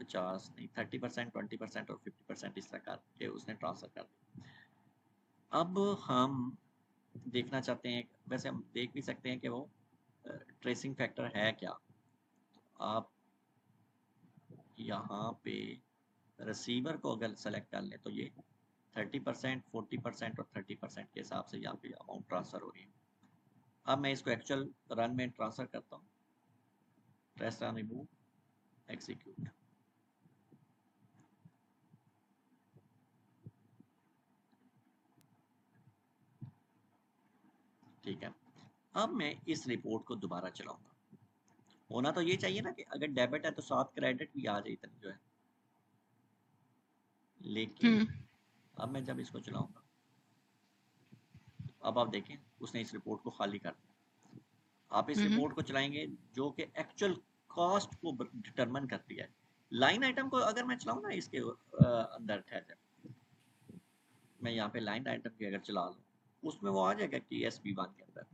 50 नहीं 30%, 20% और 50% इस तरह करके उसने ट्रांसफर कर दिया। अब हम देखना चाहते हैं, वैसे हम देख भी सकते हैं कि वो ट्रेसिंग फैक्टर है क्या। आप यहाँ पे रिसीवर को अगर सेलेक्ट कर लें तो ये 30%, 40% और 30% के हिसाब से यहाँ पे अमाउंट ट्रांसफर हो रही है। अब मैं इसको एक्चुअल रन में ट्रांसफर करता हूँ, प्रेस रन, रिमूव, एग्जीक्यूट। ठीक है, अब मैं इस रिपोर्ट को दोबारा चलाऊंगा। होना तो ये चाहिए ना कि अगर डेबिट है तो साथ क्रेडिट भी आ जाए इतनी जो है, लेकिन अब मैं जब इसको चलाऊंगा, अब आप देखें उसने इस रिपोर्ट को खाली कर दिया। आप इस रिपोर्ट को चलाएंगे जो कि एक्चुअल कॉस्ट को डिटरमिन करती है। लाइन आइटम को अगर मैं चलाऊं ना इसके अंदर, ठहर मैं यहाँ पे लाइन आइटम की अगर चला लूँ, उसमें वो आ जाएगा कि KSP1 के अंदर।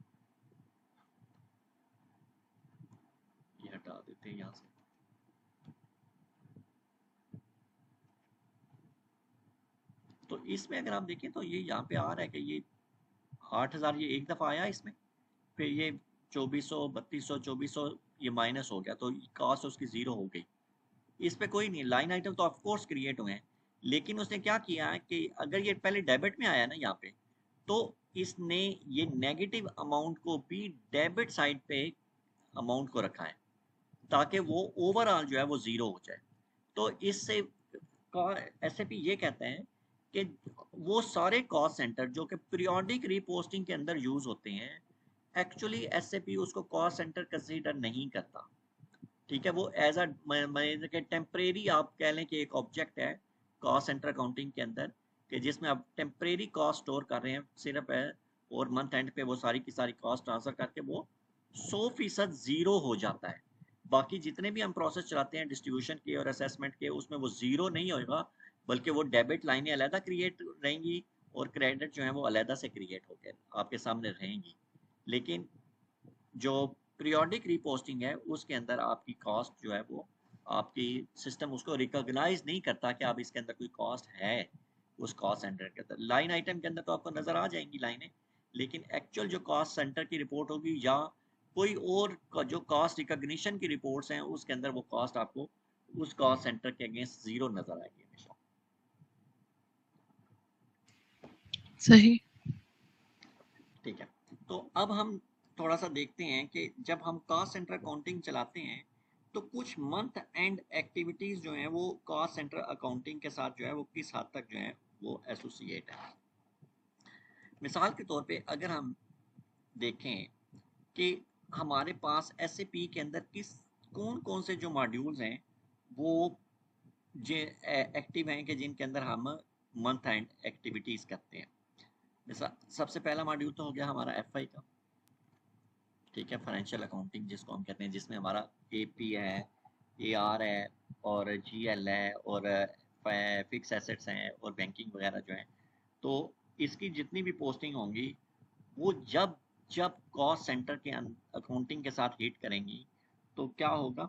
ये हटा देते हैं यहाँ से। तो इसमें अगर आप देखें तो ये यहाँ पे आ रहा है कि ये 8,000 ये एक दफ़ा आया इसमें, फिर ये 2400, 3200, 2400 ये माइनस हो गया, तो कॉस्ट उसकी ज़ीरो हो गई। इस पे कोई नहीं, लाइन आइटम तो ऑफकोर्स क्रिएट हुए हैं, लेकिन उसने क्या किया है कि अगर ये पहले डेबिट में आया ना यहाँ पे, तो इसने ये नेगेटिव अमाउंट को भी डेबिट साइड पे अमाउंट को रखा है, ताकि वो ओवरऑल जो है वो ज़ीरो हो जाए। तो इससे SAP ये कहते हैं कि वो सारे कॉस्ट सेंटर जो कि पीरियोडिक रिपोस्टिंग के अंदर यूज़ होते हैं, एक्चुअली SAP उसको कॉस्ट सेंटर कंसीडर नहीं करता। ठीक है, वो एज अ के टेम्परेरी आप कह लें कि एक ऑब्जेक्ट है कॉस्ट सेंटर अकाउंटिंग के अंदर, कि जिसमें आप टेम्परेरी कॉस्ट स्टोर कर रहे हैं सिर्फ है, और मंथ एंड पे वो सारी की सारी कॉस्ट ट्रांसफर करके वो 100% ज़ीरो हो जाता है। बाकी जितने भी हम प्रोसेस चलाते हैं डिस्ट्रीब्यूशन के और असेसमेंट के, उसमें वो ज़ीरो नहीं होगा, बल्कि वो डेबिट लाइनें अलहदा क्रिएट रहेंगी और क्रेडिट जो है वो अलहदा से क्रिएट होकर आपके सामने रहेंगी। लेकिन जो पीरियोडिक रिपोस्टिंग है उसके अंदर आपकी कॉस्ट जो है वो आपकी सिस्टम उसको रिकॉग्नाइज नहीं करता कि आप इसके अंदर कोई कॉस्ट है। उस कॉस्ट सेंटर के अंदर लाइन आइटम के अंदर तो आपको नज़र आ जाएंगी लाइनें, लेकिन एक्चुअल जो कॉस्ट सेंटर की रिपोर्ट होगी या कोई और जो कॉस्ट रिकॉग्निशन की रिपोर्ट्स हैं उसके अंदर वो कॉस्ट आपको उस कॉस्ट सेंटर के अगेंस्ट ज़ीरो नज़र आएगी हमेशा। सही। ठीक है, तो अब हम थोड़ा सा देखते हैं कि जब हम कॉस्ट सेंटर अकाउंटिंग चलाते हैं तो कुछ मंथ एंड एक्टिविटीज़ जो हैं वो कॉस्ट सेंटर अकाउंटिंग के साथ जो है वो किस हद तक जो है वो एसोसिएट है। मिसाल के तौर पे अगर हम देखें कि हमारे पास एसएपी के अंदर कौन कौन से जो मॉड्यूल्स हैं वो जो एक्टिव हैं कि जिनके अंदर हम मंथ एंड एक्टिविटीज़ करते हैं। जैसा सबसे पहला मॉड्यूल तो हो गया हमारा एफआई का, ठीक है, फाइनेंशियल अकाउंटिंग जिसको हम कहते हैं, जिसमें हमारा एपी है, एआर है और जीएल है और फिक्स एसेट्स हैं और बैंकिंग वगैरह जो है। तो इसकी जितनी भी पोस्टिंग होंगी वो जब जब कॉस्ट सेंटर के अकाउंटिंग के साथ हिट करेंगी तो क्या होगा,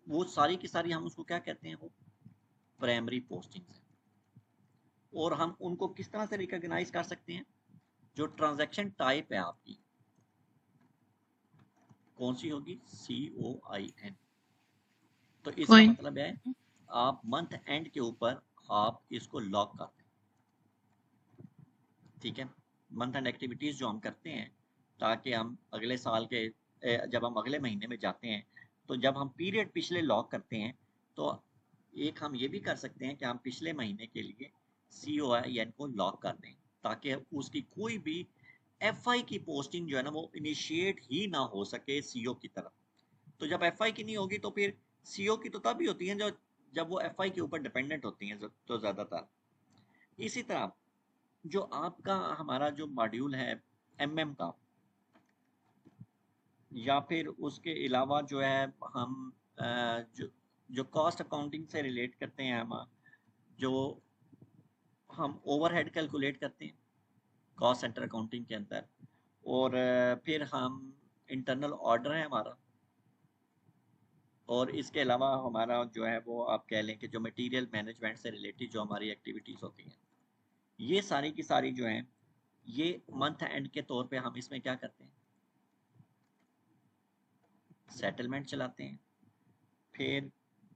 वो सारी की सारी हम उसको क्या कहते हैं, वो प्राइमरी पोस्टिंग्स हैं। और हम उनको किस तरह से रिकॉग्नाइज कर सकते हैं, जो ट्रांजैक्शन टाइप है आपकी कौन सी होगी, COIN। तो इसका कॉइन। मतलब है आप मंथ एंड के ऊपर आप इसको लॉक कर दें, ठीक है। मंथ एंड एक्टिविटीज़ जो हम करते हैं ताकि हम अगले साल के जब हम अगले महीने में जाते हैं तो जब हम पीरियड पिछले लॉक करते हैं तो एक हम ये भी कर सकते हैं कि हम पिछले महीने के लिए COIN को लॉक कर दें ताकि उसकी कोई भी FI की पोस्टिंग जो है ना वो इनिशिएट ही ना हो सके CO की तरफ। तो जब FI की नहीं होगी तो फिर CO की तो तभी होती है जब वो FI के ऊपर डिपेंडेंट होती हैं तो ज़्यादातर। इसी तरह जो आपका हमारा जो मॉड्यूल है MM का, या फिर उसके अलावा जो है हम जो कॉस्ट अकाउंटिंग से रिलेट करते हैं, जो हम ओवरहेड कैलकुलेट करते हैं कॉस्ट सेंटर अकाउंटिंग के अंदर, और फिर हम इंटरनल ऑर्डर है हमारा, और इसके अलावा हमारा जो है वो आप कह लें कि जो मटेरियल मैनेजमेंट से रिलेटेड जो हमारी एक्टिविटीज़ होती हैं, ये सारी की सारी जो हैं ये मंथ एंड के तौर पे हम इसमें क्या करते हैं, सेटलमेंट चलाते हैं। फिर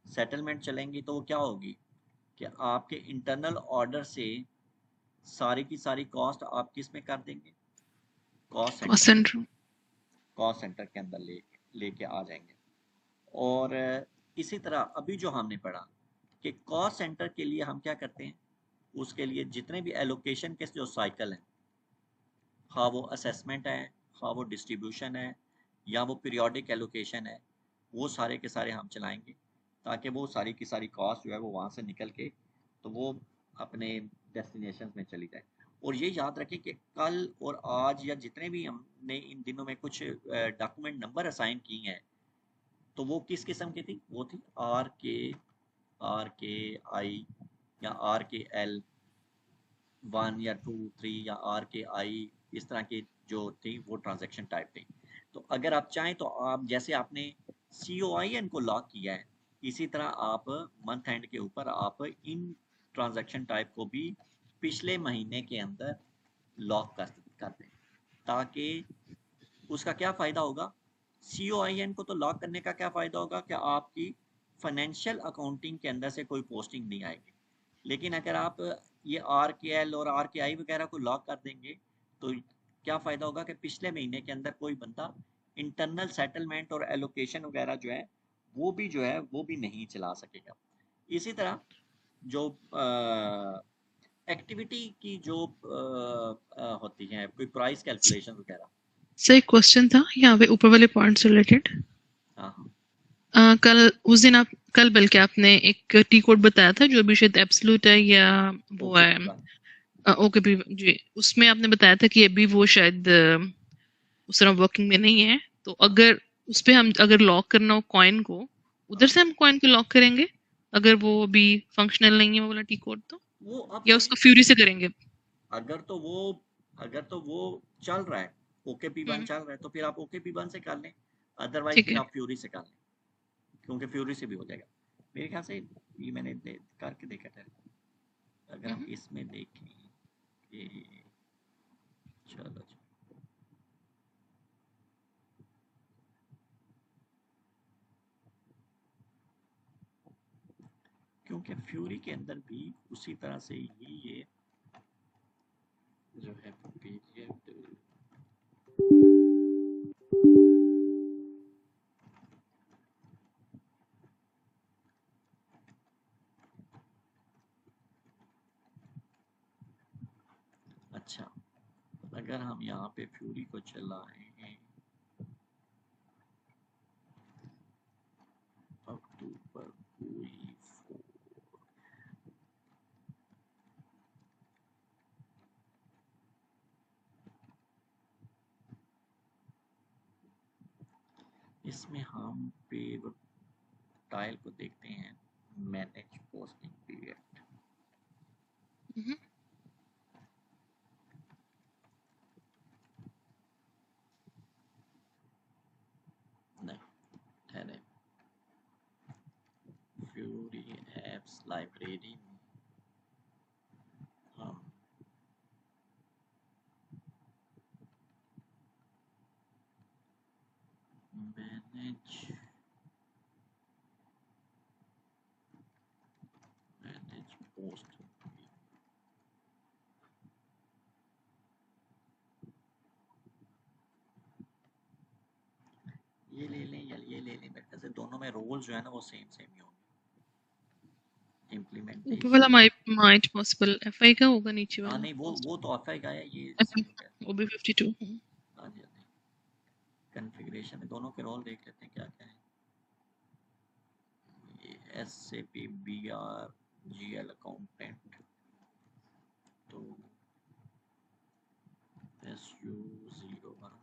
सेटलमेंट चलेंगी तो वो क्या होगी कि आपके इंटरनल ऑर्डर से सारी की सारी कॉस्ट आप किस में कर देंगे, कॉस्ट कॉस्ट सेंटर के सेंटर। कॉस्ट सेंटर के अंदर लेके आ जाएंगे। और इसी तरह अभी जो हमने पढ़ा कि कॉस्ट सेंटर के लिए हम क्या करते हैं, उसके लिए जितने भी एलोकेशन के जो साइकिल हैं, हाँ वो असेसमेंट है, हाँ वो डिस्ट्रीब्यूशन है, या वो पीरियोडिक एलोकेशन है, वो सारे के सारे हम चलाएंगे ताकि वो सारी की सारी कॉस्ट जो है वो वहाँ से निकल के तो वो अपने डेस्टिनेशन में चली जाए। और ये याद रखें कि कल और आज या जितने भी हमने इन दिनों में कुछ डॉक्यूमेंट नंबर असाइन किए हैं तो वो किस किस्म की थी, वो थी RKI या RKL 1 या 2 3 या RKI, इस तरह की जो थी वो ट्रांजैक्शन टाइप थी। तो अगर आप चाहें तो आप जैसे आपने COIN को लॉक किया है इसी तरह आप मंथ एंड के ऊपर आप इन ट्रांजैक्शन टाइप को भी पिछले महीने के अंदर लॉक कर दें ताकि उसका क्या फ़ायदा होगा, COIN को तो लॉक करने का क्या फ़ायदा होगा कि आपकी फाइनेंशियल अकाउंटिंग के अंदर से कोई पोस्टिंग नहीं आएगी। लेकिन अगर आप ये RKL और RKI वगैरह को लॉक कर देंगे तो क्या फ़ायदा होगा कि पिछले महीने के अंदर कोई बंदा इंटरनल सेटलमेंट और एलोकेशन वगैरह जो है वो भी नहीं चला सकेगा। इसी तरह जो एक्टिविटी की जो होती हैं कोई प्राइस कैलकुलेशन वगैरह। सर एक क्वेश्चन था यहाँ पे ऊपर वाले पॉइंट से रिलेटेड। हाँ हाँ कल उस दिन आप कल बल्कि आपने एक टी कोड बताया था जो भी शायद एब्सोल्यूट है या वो ओके है ओके भी जी, उसमें आपने बताया था कि अभी वो शायद उस तरह वर्किंग में नहीं है। तो अगर उस पे हम अगर लॉक करना हो कॉइन को, उधर से हम कॉइन को लॉक करेंगे अगर वो अभी फंक्शनल नहीं है वो वाला टी कोड तो, वो अब या वही उसको फ्यूरी से करेंगे? अगर तो वो अगर तो वो चल रहा है, OKP1 हम्म, चल रहा है तो फिर आप OKP1 से कर लें, अदरवाइज ठीक फिर है। आप फ्यूरी से कर लें क्योंकि फ्यूरी से भी हो जाएगा मेरे ख्याल से। ये मैंने करके देखा था। अगर हम हम्म, इसमें देखें कि चलो क्योंकि फ्यूरी के अंदर भी उसी तरह से ही ये जो है पीरियड यहाँ पे फ्यूरी को चलाए हैं अक्टूबर कोई 4। इसमें हम पे टाइल को देखते हैं मैनेज पोस्टिंग पीरियड। नहीं, ठहरे, फ्यूरी एप्स लाइब्रेरी में हम मैनेज पोस्ट ये ले लें या ये ले लें, मेरे ख्याल से दोनों में रोल जो है ना वो सेम सेम ही होंगे। ऊपर वाला इम्प्लीमेंटेशन माइट पॉसिबल एफआई का होगा, नीचे हाँ वाला नहीं वो तो एफ आई का है, ये FI सी का है। वो भी 52। हाँ जी हाँ जी, कन्फिग्रेशन में दोनों के रोल देख लेते हैं क्या क्या है। ये SAP BRGL अकाउंटेंट, तो SU01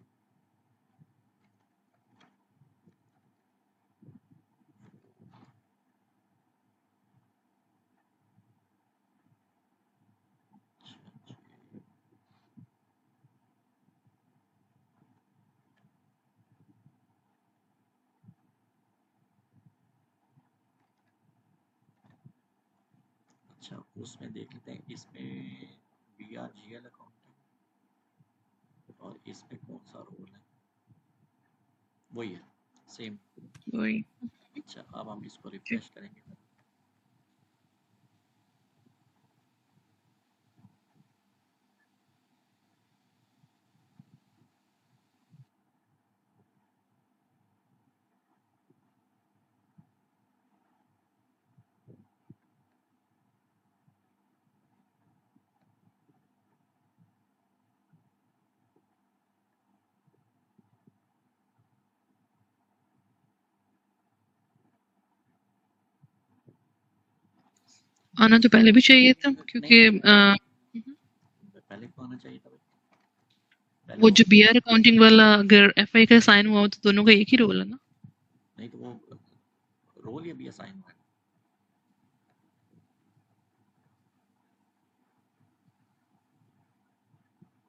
अच्छा उसमें देख लेते हैं, इसमें BRGL अकाउंटेंट और इसमें कौन सा रोल है, वही है सेम। वही। अच्छा अब हम इसको रिफ्रेश करेंगे। आना तो पहले भी चाहिए था नहीं क्योंकि नहीं पहले तो आना चाहिए था भाई, पहले वो वो जो बीआर अकाउंटिंग वाला अगर एफआई का साइन हुआ हो तो दोनों का एक ही रोल है ना। नहीं तो वो रोल या भी असाइन हुआ है।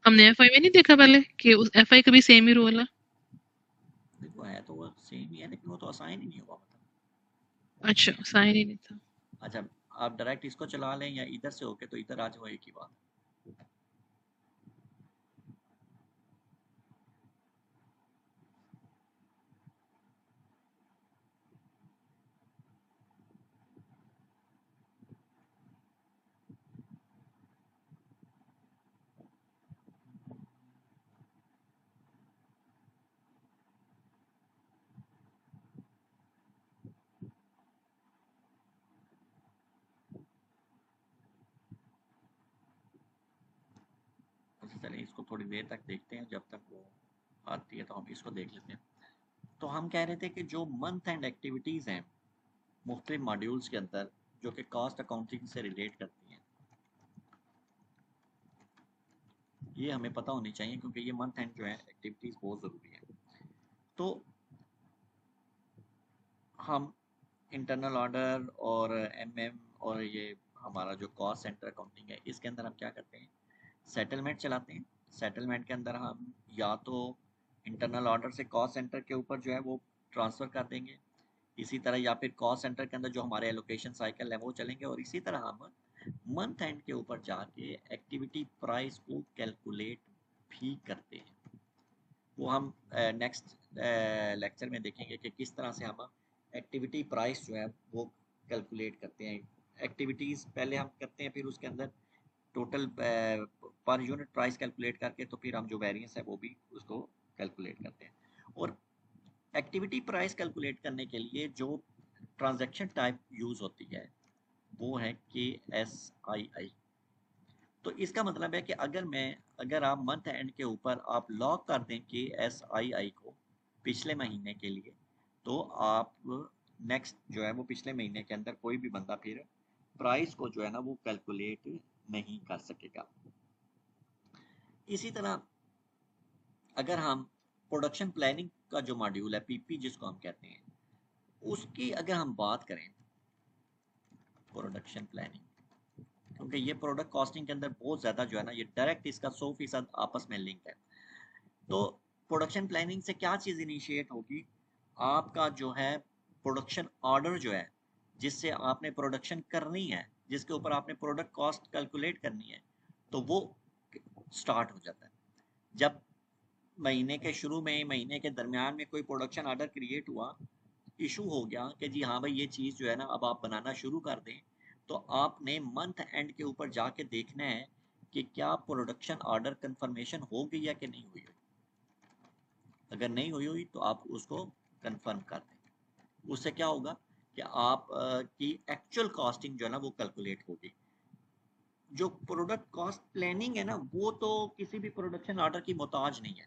हमने एफआई में नहीं देखा पहले कि उस एफआई का भी सेम ही रोल है। देखो है तो वो सेम ही है, लेकिन वो तो असाइन ही नहीं हुआ मतलब। अच्छा, साइन ही नहीं था। अच्छा आप डायरेक्ट इसको चला लें या इधर से होके तो इधर आ जाओ, एक ही बात। अच्छा चलें इसको थोड़ी देर तक देखते हैं, जब तक वो आती है तो हम इसको देख लेते हैं। तो हम कह रहे थे कि जो मंथ एंड एक्टिविटीज़ हैं मुख्तलिफ मॉड्यूल्स के अंदर जो कि कॉस्ट अकाउंटिंग से रिलेट करती हैं, ये हमें पता होनी चाहिए क्योंकि ये मंथ एंड जो है एक्टिविटीज़ बहुत ज़रूरी है। तो हम इंटरनल ऑर्डर और MM और ये हमारा जो कॉस्ट सेंटर अकाउंटिंग है इसके अंदर हम क्या करते हैं, सेटलमेंट चलाते हैं। सेटलमेंट के अंदर हम या तो इंटरनल ऑर्डर से कॉस्ट सेंटर के ऊपर जो है वो ट्रांसफ़र कर देंगे, इसी तरह या फिर कॉस्ट सेंटर के अंदर जो हमारे एलोकेशन साइकिल है वो चलेंगे, और इसी तरह हम मंथ एंड के ऊपर जाके एक्टिविटी प्राइस को कैलकुलेट भी करते हैं। वो हम नेक्स्ट लेक्चर में देखेंगे कि किस तरह से हम एक्टिविटी प्राइस जो है वो कैलकुलेट करते हैं। एक्टिविटीज़ पहले हम करते हैं, फिर उसके अंदर total per unit price calculate करके तो फिर हम जो वेरिएंस है वो भी उसको कैलकुलेट करते हैं। और एक्टिविटी प्राइस कैलकुलेट करने के लिए जो ट्रांजैक्शन टाइप यूज़ होती है वो है KSII। तो इसका मतलब है कि अगर आप मंथ एंड के ऊपर आप लॉक कर दें कि SII को पिछले महीने के लिए, तो आप नेक्स्ट जो है वो पिछले महीने के अंदर कोई भी बंदा फिर प्राइस को जो है ना वो कैलकुलेट नहीं कर सकेगा। इसी तरह अगर हम प्रोडक्शन प्लानिंग का जो मॉड्यूल है, PP जिसको हम कहते हैं, उसकी अगर हम बात करें, प्रोडक्शन प्लानिंग, क्योंकि ये प्रोडक्ट कॉस्टिंग के अंदर बहुत ज़्यादा जो है ना ये डायरेक्ट इसका 100% आपस में लिंक है। तो प्रोडक्शन प्लानिंग से क्या चीज़ इनिशिएट होगी, आपका जो है प्रोडक्शन ऑर्डर जो है जिससे आपने प्रोडक्शन करनी है, जिसके ऊपर आपने प्रोडक्ट कॉस्ट कैलकुलेट करनी है, तो वो स्टार्ट हो जाता है। जब महीने के शुरू में, महीने के दरमियान में कोई प्रोडक्शन ऑर्डर क्रिएट हुआ, इशू हो गया कि जी हाँ भाई ये चीज़ जो है ना अब आप बनाना शुरू कर दें, तो आपने मंथ एंड के ऊपर जाके देखना है कि क्या प्रोडक्शन ऑर्डर कंफर्मेशन हो गई है कि नहीं हुई हुई। अगर नहीं हुई हुई तो आप उसको कंफर्म कर दें। उससे क्या होगा कि आप की एक्चुअल कॉस्टिंग जो है ना वो कैलकुलेट होगी। जो प्रोडक्ट कॉस्ट प्लानिंग है ना, वो तो किसी भी प्रोडक्शन ऑर्डर की मोहताज नहीं है,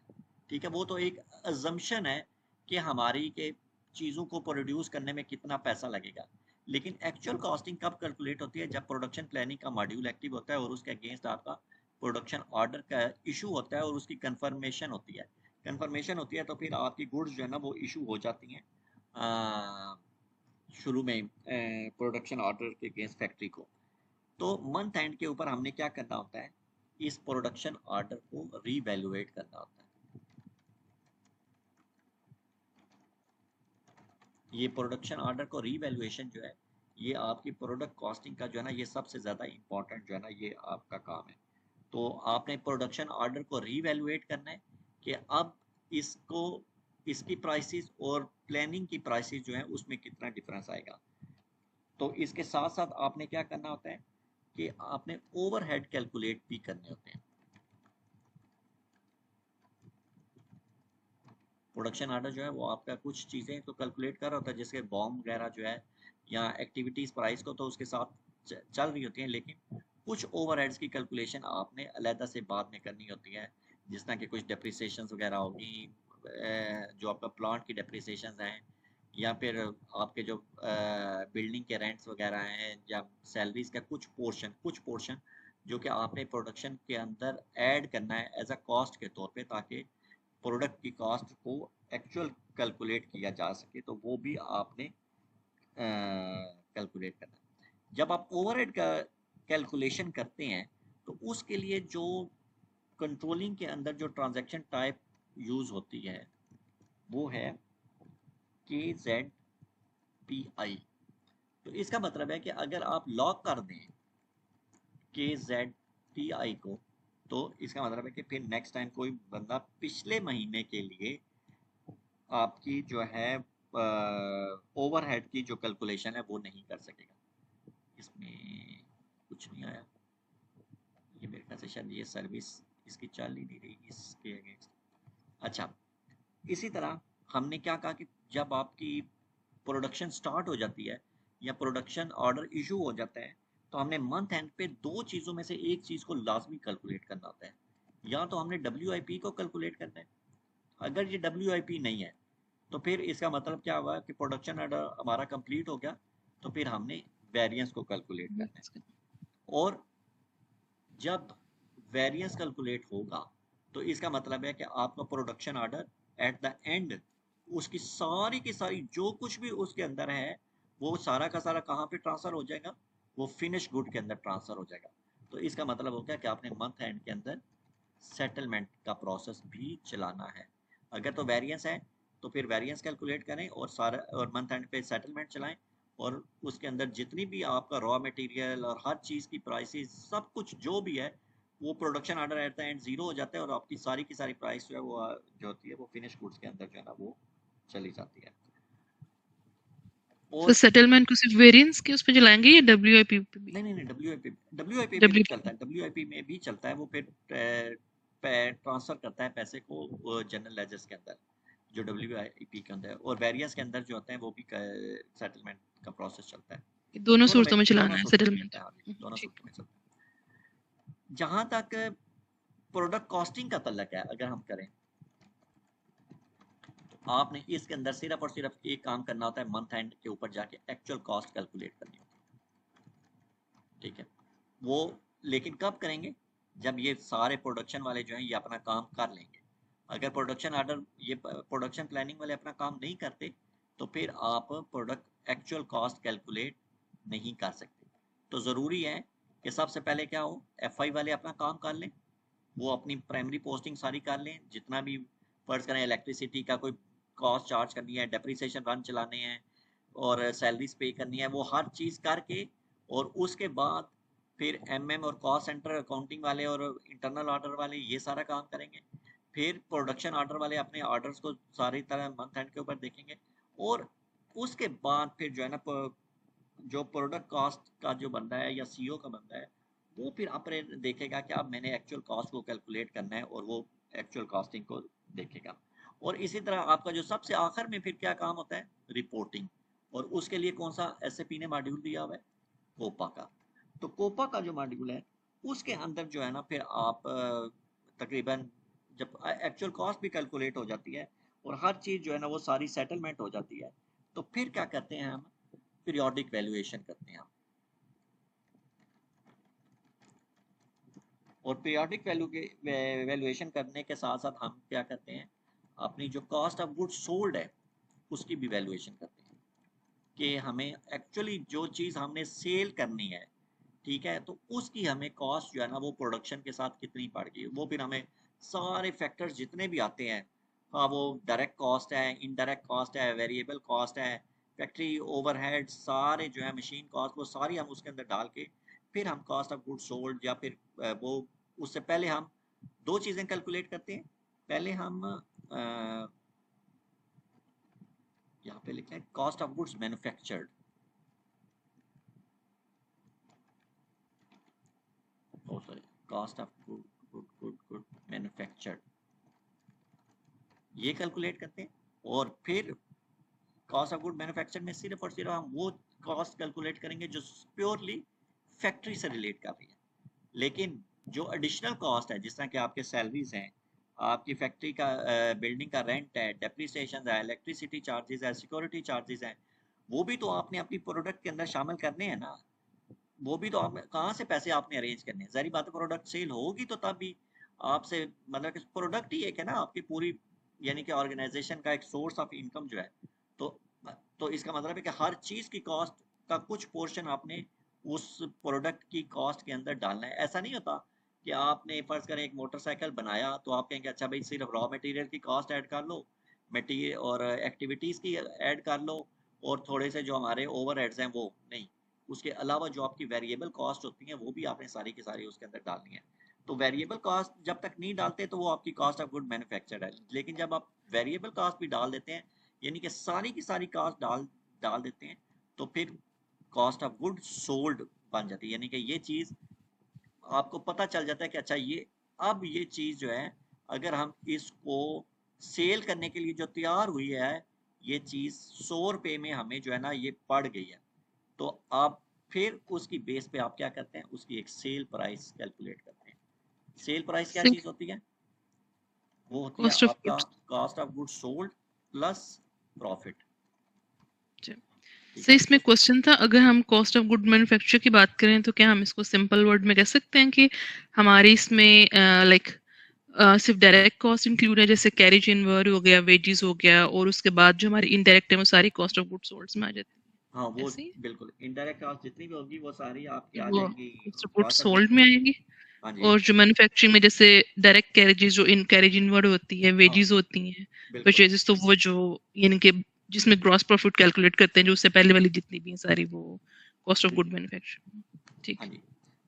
ठीक है। वो तो एक अजम्पशन है कि हमारी के चीज़ों को प्रोड्यूस करने में कितना पैसा लगेगा। लेकिन एक्चुअल कॉस्टिंग कब कैलकुलेट होती है, जब प्रोडक्शन प्लानिंग का मॉड्यूल एक्टिव होता है और उसके अगेंस्ट आपका प्रोडक्शन ऑर्डर का इशू होता है और उसकी कंफर्मेशन होती है। कंफर्मेशन होती है तो फिर आपकी गुड्स जो है ना वो इशू हो जाती हैं शुरू में प्रोडक्शन ऑर्डर के अगेंस्ट फैक्ट्री को। तो मंथ एंड के ऊपर हमने क्या करना होता है, इस प्रोडक्शन ऑर्डर को रीवैल्यूएट करना होता है। ये प्रोडक्शन ऑर्डर को रीवैल्यूएशन जो है, ये आपकी प्रोडक्ट कॉस्टिंग का जो है ना ये सबसे ज़्यादा इंपॉर्टेंट जो है ना ये आपका काम है। तो आपने प्रोडक्शन ऑर्डर को रीवैल्यूएट करना है कि अब इसको, इसकी प्राइसेस और प्लानिंग की प्राइसेस जो है उसमें कितना डिफरेंस आएगा। तो इसके साथ साथ आपने क्या करना होता है कि आपने ओवरहेड कैलकुलेट भी करने होते हैं। प्रोडक्शन ऑर्डर जो है वो आपका कुछ चीज़ें तो कैलकुलेट कर रहा होता है, जैसे बॉम्ब वगैरह जो है या एक्टिविटीज़ प्राइस को तो उसके साथ चल रही होती हैं, लेकिन कुछ ओवरहेड्स की कैलकुलेशन आपने अलहदा से बाद में करनी होती है, जिस तरह के कुछ डेप्रिसिएशन वगैरह होगी, जो आपका प्लांट की डेप्रिसिएशन हैं, या फिर आपके जो बिल्डिंग के रेंट्स वगैरह हैं, या सैलरीज का कुछ पोर्शन जो कि आपने प्रोडक्शन के अंदर ऐड करना है एज अ कॉस्ट के तौर पे, ताकि प्रोडक्ट की कॉस्ट को एक्चुअल कैलकुलेट किया जा सके, तो वो भी आपने कैलकुलेट करना है। जब आप ओवरहेड का कैलकुलेशन करते हैं तो उसके लिए जो कंट्रोलिंग के अंदर जो ट्रांजैक्शन टाइप यूज़ होती है वो है KZPI। तो इसका मतलब है कि अगर आप लॉक कर दें KZPI को, तो इसका मतलब है कि फिर नेक्स्ट टाइम कोई बंदा पिछले महीने के लिए आपकी जो है ओवरहेड की जो कैलकुलेशन है वो नहीं कर सकेगा। इसमें कुछ नहीं आया, ये मेरे ख्याल से शायद ये सर्विस इसकी चल ही नहीं रही इसके अगेंस्ट। अच्छा, इसी तरह हमने क्या कहा कि जब आपकी प्रोडक्शन स्टार्ट हो जाती है या प्रोडक्शन ऑर्डर इशू हो जाता है, तो हमने मंथ एंड पे दो चीज़ों में से एक चीज़ को लाजमी कैलकुलेट करना होता है। या तो हमने WIP को कैलकुलेट करना है, अगर ये WIP नहीं है तो फिर इसका मतलब क्या हुआ कि प्रोडक्शन ऑर्डर हमारा कंप्लीट हो गया, तो फिर हमने वेरिएंस को कैलकुलेट करना है। और जब वेरिएंस कैलकुलेट होगा तो इसका मतलब है कि आपका production order at the end उसकी सारी की सारी जो कुछ भी उसके अंदर है वो सारा का सारा कहाँ पे ट्रांसफ़र हो जाएगा, वो फिनिश गुड के अंदर ट्रांसफ़र हो जाएगा। तो इसका मतलब हो गया कि आपने मंथ एंड के अंदर सेटलमेंट का प्रोसेस भी चलाना है। अगर तो वेरिएंस है तो फिर वेरिएंस कैलकुलेट करें और सारा और मंथ एंड पे सेटलमेंट चलाएं, और उसके अंदर जितनी भी आपका रॉ मटेरियल और हर चीज़ की प्राइसेस सब कुछ जो भी है वो production order at the end zero हो जाता है, और आपकी सारी की सारी प्राइस जो है वो जो होती है वो फिनिश गुड्स के अंदर जो है ना वो चली जाती है। तो और सेटलमेंट को सिर्फ वेरिएंस के उस पे चलाएंगे या WIP पे भी? नहीं, WIP पे भी WIP चलता है, WIP में भी चलता है। वो फिर ट्रांसफ़र करता है पैसे को जनरल लेजर्स के अंदर जो WIP के अंदर है, और वेरियंस के अंदर जो होते हैं वो भी सेटलमेंट का प्रोसेस चलता है। दोनों दोनों सूरतों में में चलाना है चलता सेटलमेंट। है, हाँ जी, दोनों ठीक। सूरतों में चलता है। जहां तक प्रोडक्ट कॉस्टिंग का तल्लक है, अगर हम करें, आपने इसके अंदर सिर्फ और सिर्फ एक काम करना होता है, मंथ एंड के ऊपर जाके एक्चुअल कॉस्ट कैलकुलेट करनी होती है, ठीक है। वो लेकिन कब करेंगे, जब ये सारे प्रोडक्शन वाले जो हैं ये अपना काम कर लेंगे। अगर प्रोडक्शन ऑर्डर, ये प्रोडक्शन प्लानिंग वाले अपना काम नहीं करते, तो फिर आप प्रोडक्ट एक्चुअल कॉस्ट कैलकुलेट नहीं कर सकते। तो ज़रूरी है कि सबसे पहले क्या हो, एफआई वाले अपना काम कर लें, वो अपनी प्राइमरी पोस्टिंग सारी कर लें, जितना भी फर्ज करें इलेक्ट्रिसिटी का कोई कॉस्ट चार्ज करनी है, डेप्रिसिएशन रन चलाने हैं और सैलरीज पे करनी है, वो हर चीज़ करके, और उसके बाद फिर एमएम और कॉस्ट सेंटर अकाउंटिंग वाले और इंटरनल ऑर्डर वाले ये सारा काम करेंगे। फिर प्रोडक्शन ऑर्डर वाले अपने ऑर्डर्स को सारी तरह मंथ एंड के ऊपर देखेंगे, और उसके बाद फिर जो है ना जो प्रोडक्ट कॉस्ट का जो बंदा है या सीईओ का बंदा है, वो फिर अपने देखेगा कि अब मैंने एक्चुअल कॉस्ट को कैलकुलेट करना है, और वो एक्चुअल कॉस्टिंग को देखेगा। और इसी तरह आपका जो सबसे आखिर में फिर क्या काम होता है, रिपोर्टिंग। और उसके लिए कौन सा एसएपी ने मॉड्यूल दिया हुआ है, कोपा का। तो कोपा का जो मॉड्यूल है उसके अंदर जो है ना फिर आप तकरीबन जब एक्चुअल कॉस्ट भी कैलकुलेट हो जाती है और हर चीज़ जो है ना वो सारी सेटलमेंट हो जाती है, तो फिर क्या करते हैं हम, पीरियोडिक वैल्यूएशन करते हैं हम। और पीरियोडिक वैल्यूएशन करने के साथ साथ हम क्या करते हैं, अपनी जो कॉस्ट ऑफ गुड्स सोल्ड है उसकी भी वैल्यूएशन करते हैं, कि हमें एक्चुअली जो चीज़ हमने सेल करनी है, ठीक है, तो उसकी हमें कॉस्ट जो है ना वो प्रोडक्शन के साथ कितनी पड़ गई, वो फिर हमें सारे फैक्टर्स जितने भी आते हैं, हाँ वो डायरेक्ट कॉस्ट है, इनडायरेक्ट कॉस्ट है, वेरिएबल कॉस्ट है, फैक्ट्री ओवरहेड, सारे जो है मशीन कॉस्ट, वो सारी हम उसके अंदर डाल के फिर हम कॉस्ट ऑफ गुड सोल्ड, या फिर वो उससे पहले हम दो चीज़ें कैलकुलेट करते हैं। पहले हम यहाँ पे लिखते हैं cost of goods manufactured, o sorry, cost of good manufactured, ये कैलकुलेट करते हैं। और फिर कॉस्ट ऑफ गुड मैन्युफैक्चर में सिर्फ और सिर्फ हम वो कॉस्ट कैलकुलेट करेंगे जो प्योरली फैक्ट्री से रिलेट कर रही है। लेकिन जो एडिशनल कॉस्ट है, जिस तरह के आपके सैलरीज हैं, आपकी फैक्ट्री का बिल्डिंग का रेंट है, डेप्रिसिएशन है, इलेक्ट्रिसिटी चार्जेस है, सिक्योरिटी चार्जेस हैं, वो भी तो आपने अपनी प्रोडक्ट के अंदर शामिल करने हैं ना। वो भी तो आप कहाँ से पैसे आपने अरेंज करने हैं, जारी बात है प्रोडक्ट सेल होगी तो तब भी आपसे, मतलब कि प्रोडक्ट ही एक है ना आपकी पूरी, यानी कि ऑर्गेनाइजेशन का एक सोर्स ऑफ इनकम जो है। तो तो इसका मतलब है कि हर चीज़ की कॉस्ट का कुछ पोर्शन आपने उस प्रोडक्ट की कॉस्ट के अंदर डालना है। ऐसा नहीं होता कि आपने फर्ज करें एक मोटरसाइकिल बनाया तो आप कहेंगे अच्छा भाई सिर्फ रॉ मटेरियल की कॉस्ट ऐड कर लो, मटीरियल और एक्टिविटीज़ की ऐड कर लो, और थोड़े से जो हमारे ओवरहेड्स हैं वो नहीं, उसके अलावा जो आपकी वेरिएबल कॉस्ट होती है वो भी आपने सारी की सारी उसके अंदर डालनी है। तो वेरिएबल कॉस्ट जब तक नहीं डालते तो वो आपकी कॉस्ट ऑफ गुड मैन्युफैक्चर्ड है, लेकिन जब आप वेरिएबल कॉस्ट भी डाल देते हैं, यानी कि सारी की सारी कॉस्ट डाल डाल देते हैं, तो फिर कॉस्ट ऑफ गुड सोल्ड बन जाती है। यानी कि ये चीज़ आपको पता चल जाता है कि अच्छा ये, अब ये चीज़ जो है अगर हम इसको सेल करने के लिए जो तैयार हुई है, ये चीज़ 100 रुपये में हमें जो है ना ये पड़ गई है, तो आप फिर उसकी बेस पे आप क्या करते हैं, उसकी एक सेल प्राइस कैलकुलेट करते हैं। सेल प्राइस क्या चीज़ होती है, वो होती है कॉस्ट ऑफ आपका goods. Cost of good sold plus profit, ठीक सर है। इसमें क्वेश्चन था, अगर हम कॉस्ट ऑफ गुड मैन्युफैक्चर की बात करें तो क्या हम इसको सिंपल वर्ड में कह सकते हैं कि हमारी इसमें लाइक सिर्फ डायरेक्ट कॉस्ट इंक्लूड है, जैसे कैरेज इनवर्ड हो गया, वेजेस हो गया, और उसके बाद जो हमारी इनडायरेक्ट है वो सारी कॉस्ट ऑफ गुड सोल्ड में आ जाती हाँ है, वो ऐसे ही बिल्कुल इनडायरेक्ट कॉस्ट जितनी भी होगी वो सारी आपकी आ वो जाएंगी cost of good cost of good. Sold में आएंगी। हाँ जी। और जो मैन्युफैक्चरिंग में जैसे डायरेक्ट कैरेजेस, जो इन कैरेज इनवर्ड होती है, हाँ वेजेस होती हैं, बिल्कुल। परचेजेस, तो वो जो यानी कि जिसमें ग्रॉस प्रॉफिट कैलकुलेट करते हैं, जो उससे पहले वाली जितनी भी हैं सारी वो कॉस्ट ऑफ गुड मैन्युफैक्चरिंग। ठीक हाँ है। जी।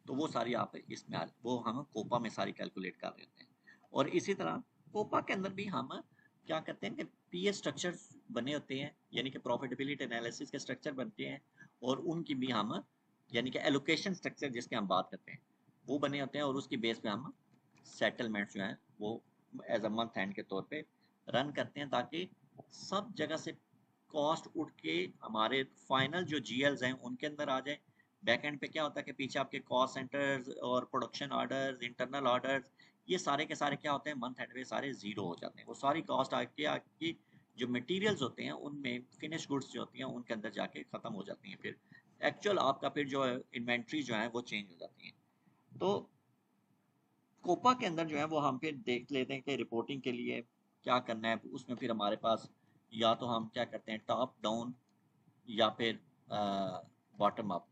तो वो सारी आप इसमें वो हम कोपा में सारी कैलकुलेट कर रहे होते हैं। और इसी तरह कोपा के अंदर भी हम क्या करते हैं कि पीए स्ट्रक्चर बने होते हैं, यानी कि प्रॉफिटेबिलिटी एनालिसिस के स्ट्रक्चर बनते हैं, और उनकी भी हम, यानी कि एलोकेशन स्ट्रक्चर जिसके हम बात करते हैं, वो बने होते हैं, और उसकी बेस पे हम सेटलमेंट जो है वो एज अ मंथ एंड के तौर पे रन करते हैं, ताकि सब जगह से कॉस्ट उठ के हमारे फाइनल जो जीएल्स हैं उनके अंदर आ जाए, बैक एंड पे क्या होता है कि पीछे आपके कॉस्ट सेंटर्स और प्रोडक्शन ऑर्डर्स, इंटरनल ऑर्डर्स, ये सारे के सारे क्या होते हैं, मंथ एंड पे सारे जीरो हो जाते हैं। वो सारी कॉस्ट आके आपकी जो मटेरियल्स होते हैं उनमें, फिनिश गुड्स जो होती हैं उनके अंदर जाके ख़त्म हो जाती हैं। फिर एक्चुअल आपका फिर जो है इन्वेंट्री जो है वो चेंज हो जाती है। तो कोपा के अंदर जो है वो हम फिर देख लेते हैं कि रिपोर्टिंग के लिए क्या करना है। उसमें फिर हमारे पास या तो हम क्या करते हैं, टॉप डाउन या फिर बॉटम अप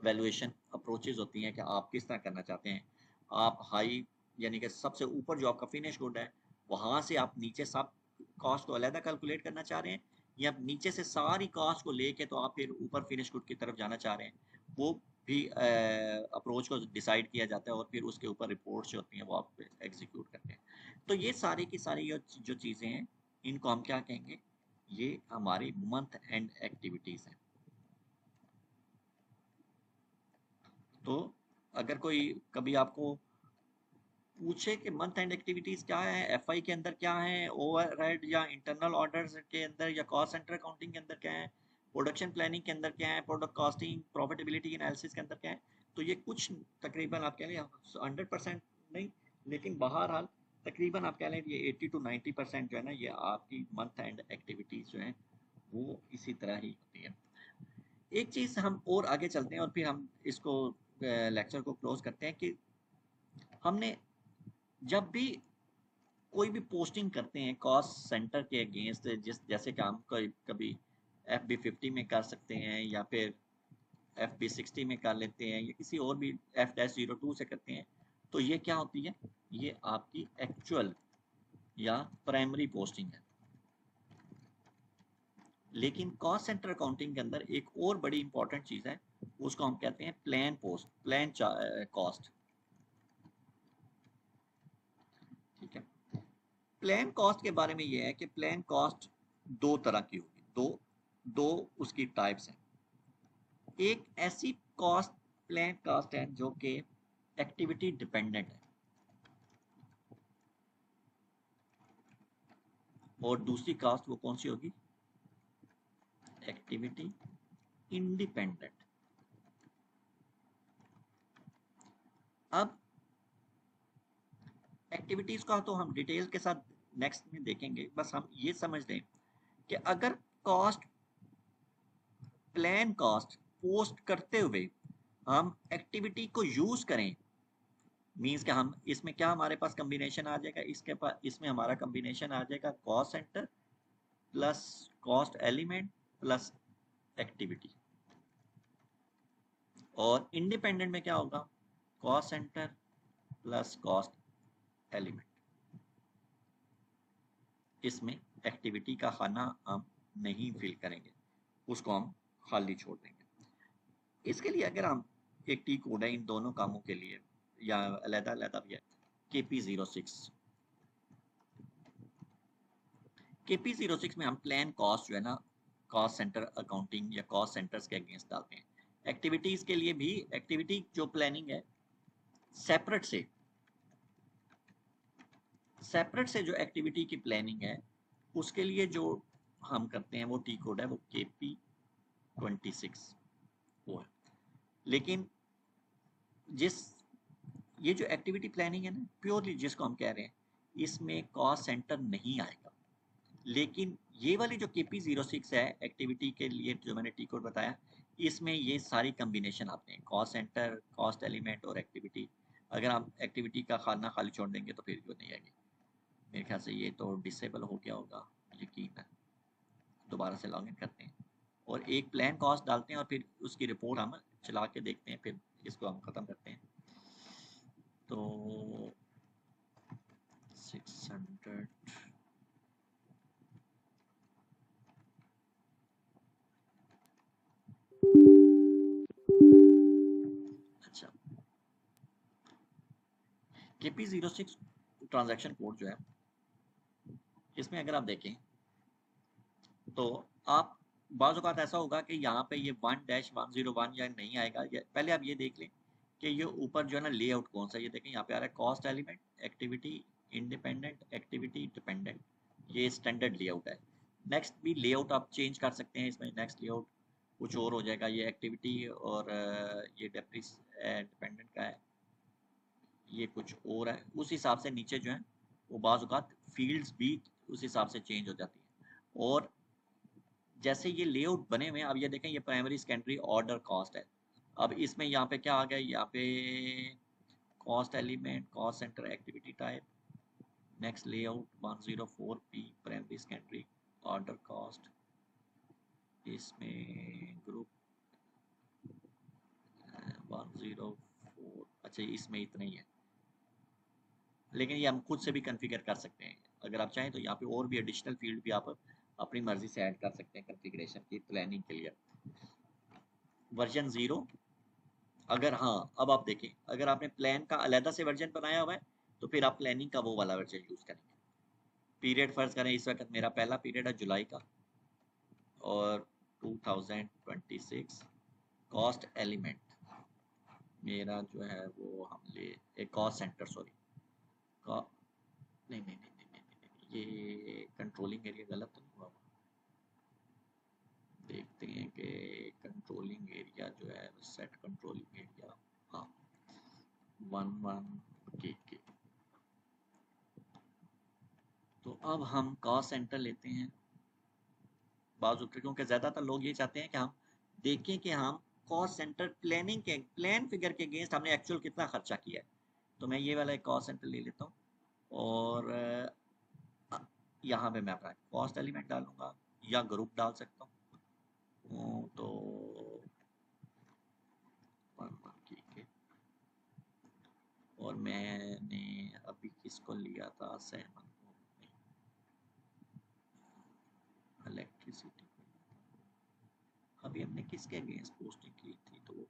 वैल्यूएशन अप्रोचेज होती हैं कि आप किस तरह करना चाहते हैं। आप हाई यानी कि सबसे ऊपर जो आपका फिनिश गुड है वहाँ से आप नीचे सब कॉस्ट को अलहदा कैलकुलेट करना चाह रहे हैं, या नीचे से सारी कॉस्ट को लेके तो आप फिर ऊपर फिनिश गुड की तरफ जाना चाह रहे हैं। वो भी अप्रोच को डिसाइड किया जाता है और फिर उसके ऊपर रिपोर्ट्स जो होती हैं वो आप एग्जीक्यूट करते हैं। तो ये सारी की सारी जो चीज़ें हैं इनको हम क्या कहेंगे, ये हमारी मंथ एंड एक्टिविटीज़ हैं। तो अगर कोई कभी आपको पूछे कि मंथ एंड एक्टिविटीज क्या है, एफआई के अंदर क्या है, ओवरहेड या इंटरनल ऑर्डर्स के अंदर या कॉस्ट सेंटर अकाउंटिंग के अंदर क्या है, प्रोडक्शन प्लानिंग के अंदर क्या है, प्रोडक्ट कॉस्टिंग प्रॉफिटेबिलिटी एनालिसिस के अंदर क्या है, तो ये कुछ तकरीबन आप कह लें 100% नहीं, लेकिन बहरहाल तकरीबन आप कह लें ये 80 to 90% जो है ना, ये आपकी मंथ एंड एक्टिविटीज जो है वो इसी तरह ही होती है। एक चीज़ हम और आगे चलते हैं और फिर हम इसको लेक्चर को क्लोज करते हैं कि हमने जब भी कोई भी पोस्टिंग करते हैं कॉस्ट सेंटर के अगेंस्ट, जैसे कि हम कभी FB50 में कर सकते हैं या फिर FB60 में कर लेते हैं या किसी और भी F-02 से करते हैं, तो ये क्या होती है, ये आपकी एक्चुअल या प्राइमरी पोस्टिंग है। लेकिन कॉस्ट सेंटर अकाउंटिंग के अंदर एक और बड़ी इंपॉर्टेंट चीज़ है, उसको हम कहते हैं प्लान पोस्ट, प्लान कॉस्ट। ठीक है, प्लान कॉस्ट के बारे में ये है कि प्लान कॉस्ट दो तरह की होगी, दो उसकी टाइप्स हैं। एक ऐसी कॉस्ट प्लान कॉस्ट है जो कि एक्टिविटी डिपेंडेंट है, और दूसरी कॉस्ट वो कौन सी होगी, एक्टिविटी इंडिपेंडेंट। अब एक्टिविटीज का तो हम डिटेल के साथ नेक्स्ट में देखेंगे, बस हम ये समझ लें कि अगर कॉस्ट, प्लान कॉस्ट पोस्ट करते हुए हम एक्टिविटी को यूज करें, मीन्स कि हम इसमें क्या हमारे पास कम्बिनेशन आ जाएगा, इसमें हमारा कम्बिनेशन आ जाएगा cost centre plus cost element plus activity, और इंडिपेंडेंट में क्या होगा, cost centre plus cost element. इसमें एक्टिविटी का खाना हम नहीं फिल करेंगे, उसको हम खाली छोड़ देंगे। इसके लिए अगर हम एक टी कोड है इन दोनों कामों के लिए, या अलहदा अलहदा भी है, KP06। KP06 में हम प्लान कॉस्ट जो है ना, कॉस्ट सेंटर अकाउंटिंग या कॉस्ट सेंटर्स के अगेंस्ट डालते हैं। एक्टिविटीज के लिए भी एक्टिविटी जो प्लानिंग है सेपरेट से जो एक्टिविटी की प्लानिंग है उसके लिए जो हम करते हैं वो टी कोड है, वो KP26 वो है। लेकिन जिस ये जो एक्टिविटी प्लानिंग है ना, प्योरली जिसको हम कह रहे हैं, इसमें कॉस्ट सेंटर नहीं आएगा। लेकिन ये वाली जो KP06 है एक्टिविटी के लिए, जो मैंने टी कोड बताया, इसमें ये सारी कम्बिनेशन आते हैं, कॉस्ट सेंटर, कॉस्ट एलिमेंट और एक्टिविटी। अगर आप एक्टिविटी का खाना खाली छोड़ देंगे तो फिर वो नहीं आएगी। मेरे ख्याल से ये तो डिसेबल हो गया होगा, यकीन है। दोबारा से लॉगिन करते हैं और एक प्लान कॉस्ट डालते हैं और फिर उसकी रिपोर्ट हम चला के देखते हैं, फिर इसको हम ख़त्म करते हैं। तो 600 अच्छा, KP06 ट्रांजैक्शन कोड जो है, इसमें अगर आप देखें तो आप बाज़ औक़ात ऐसा होगा कि यहाँ पे ये 1-101 या नहीं आएगा। पहले आप ये देख लें कि ये ऊपर जो है ना लेआउट कौन सा है। ये देखें यहाँ पे आ रहा है cost element, activity independent, activity dependent, ये स्टैंडर्ड लेआउट है। नेक्स्ट भी लेआउट आप चेंज कर सकते हैं, इसमें नेक्स्ट लेआउट कुछ और हो जाएगा। ये एक्टिविटी और ये डिपेंडेंट का है, ये कुछ और है। उस हिसाब से नीचे जो है वो बाज़ औक़ात फील्ड्स भी उस हिसाब से चेंज हो जाती है। और जैसे ये लेआउट बने हुए हैं, अब ये देखें ये प्राइमरी सेकेंडरी ऑर्डर कॉस्ट है। अब इसमें यहाँ पे क्या आ गया, यहाँ पे cost element, cost centre, activity type, next layout 104P primary secondary order cost, इसमें ग्रुप 104, अच्छा इसमें इतना ही है, लेकिन ये हम खुद से भी कॉन्फ़िगर कर सकते हैं। अगर आप चाहें तो यहाँ पे और भी एडिशनल फील्ड भी आप अपनी मर्जी से ऐड कर सकते हैं कॉन्फ़िगरेशन की प्लानिंग के लिए। वर्जन 0, अगर हाँ, अब आप देखें अगर आपने प्लान का अलहदा से वर्जन बनाया हुआ है तो फिर आप प्लानिंग का वो वाला वर्जन यूज़ करेंगे। पीरियड फ़र्ज़ करें इस वक्त मेरा पहला पीरियड है जुलाई का और 2026, कॉस्ट एलिमेंट मेरा जो है वो हम ले एक कॉस्ट सेंटर, सॉरी नहीं, ये कंट्रोलिंग एरिया गलत तो नहीं हुआ। देखते हैं कि कंट्रोलिंग एरिया जो है सेट कंट्रोलिंग एरिया, हाँ 11 के। तो अब हम कॉस्ट सेंटर लेते हैं बाजू, क्योंकि ज़्यादातर लोग ये चाहते हैं कि हम देखें कि हम कॉस्ट सेंटर प्लानिंग के प्लान फिगर के अगेंस्ट हमने एक्चुअल कितना खर्चा किया है। तो मैं ये वाला एक कॉस्ट सेंटर ले लेता हूँ और यहाँ पे मैं अपना कॉस्ट एलिमेंट डालूंगा या ग्रुप डाल सकता हूँ। तो ठीक है, और मैंने अभी किसको लिया था, सहमत इलेक्ट्रिसिटी, अभी हमने किसके अगेंस्ट पोस्टिंग की थी, तो वो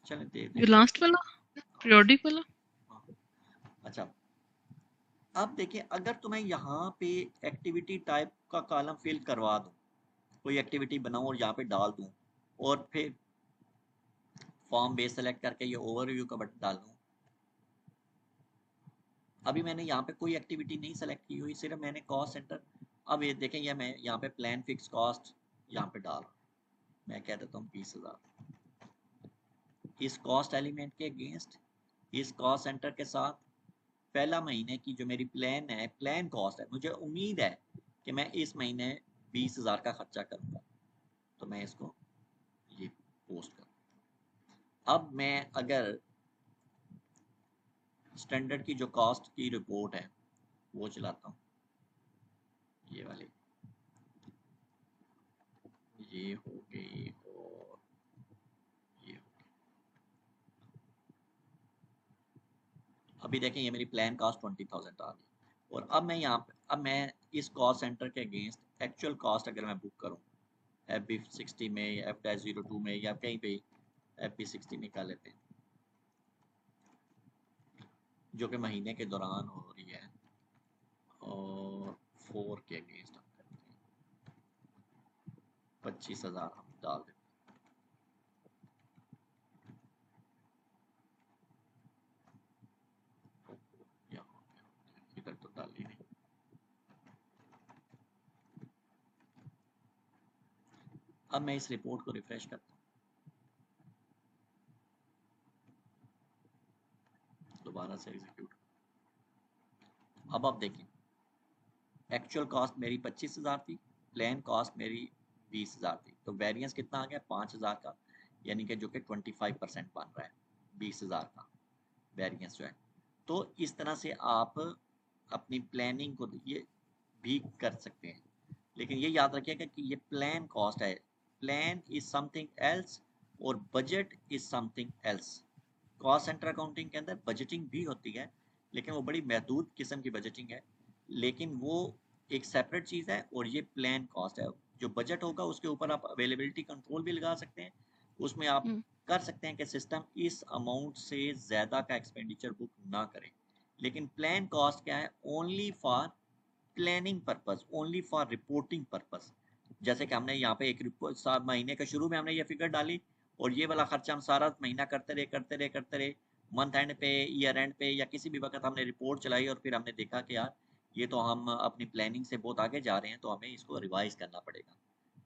चले दे ये दें लास्ट वाला पीरियोडिक वाला। अच्छा, अब देखिए अगर तो मैं यहाँ पे एक्टिविटी टाइप का कॉलम फिल करवा दूँ, कोई एक्टिविटी बनाऊँ और यहाँ पे डाल दूँ और फिर फॉर्म बेस सेलेक्ट करके ये ओवरव्यू का बटन डाल दूँ। अभी मैंने यहाँ पे कोई एक्टिविटी नहीं सेलेक्ट की हुई, सिर्फ मैंने कॉस्ट सेंटर, अब ये देखें ये मैं यहाँ पे प्लान फिक्स कॉस्ट यहाँ पे डाल रहा हूँ, मैं कह देता हूँ 20,000। इस कॉस्ट एलिमेंट के अगेंस्ट इस कॉस्ट सेंटर के साथ पहला महीने की जो मेरी प्लान है, प्लान कॉस्ट है, मुझे उम्मीद है कि मैं इस महीने 20,000 का खर्चा करूँगा, तो मैं इसको ये पोस्ट करूँ। अब मैं अगर स्टैंडर्ड की जो कॉस्ट की रिपोर्ट है वो चलाता हूँ, ये वाली, ये हो गई और ये हो गई। अभी देखें ये मेरी प्लान कॉस्ट 20,000 आ गई। और अब मैं यहाँ पे अब मैं इस कॉस्ट सेंटर के अगेंस्ट एक्चुअल कॉस्ट अगर मैं बुक करूँ FB60 में या F-02 में या कहीं पे FB60 में कर लेते हैं, जो कि महीने के दौरान हो रही है, और 4 के अगेंस्ट हम करते हैं 25,000 हम डाल देते हैं। इधर तो डाल ही नहीं। अब मैं इस रिपोर्ट को रिफ्रेश करता हूँ, दोबारा से एग्जीक्यूट। अब आप देखें एक्चुअल कॉस्ट मेरी 25,000 थी, प्लान कॉस्ट मेरी 20,000 थी, तो वेरिएंस कितना आ गया 5,000 का, यानी कि जो कि 25% बन रहा है 20,000 का वेरिएंस जो है। तो इस तरह से आप अपनी प्लानिंग को ये भी कर सकते हैं, लेकिन ये याद रखिएगा कि ये प्लान कॉस्ट है, प्लान इज समथिंग एल्स और budget is something else. Cost centre accounting के अंदर बजटिंग भी होती है, लेकिन वो बड़ी महदूद किस्म की बजटिंग है, लेकिन वो एक सेपरेट चीज़ है। और ये प्लान कॉस्ट है, जो बजट होगा उसके ऊपर आप अवेलेबिलिटी कंट्रोल भी लगा सकते हैं, उसमें आप कर सकते हैं कि सिस्टम इस अमाउंट से ज़्यादा का एक्सपेंडिचर बुक ना करे। लेकिन प्लान कॉस्ट क्या है, only for planning purpose, only for reporting purpose. जैसे कि हमने यहाँ पे एक रिपोर्ट महीने के शुरू में हमने ये फिगर डाली और ये वाला खर्चा हम सारा महीना करते रहे मंथ एंड पे, ईयर एंड पे या किसी भी वक्त हमने रिपोर्ट चलाई और फिर हमने देखा कि यार ये तो हम अपनी प्लानिंग से बहुत आगे जा रहे हैं, तो हमें इसको रिवाइज करना पड़ेगा।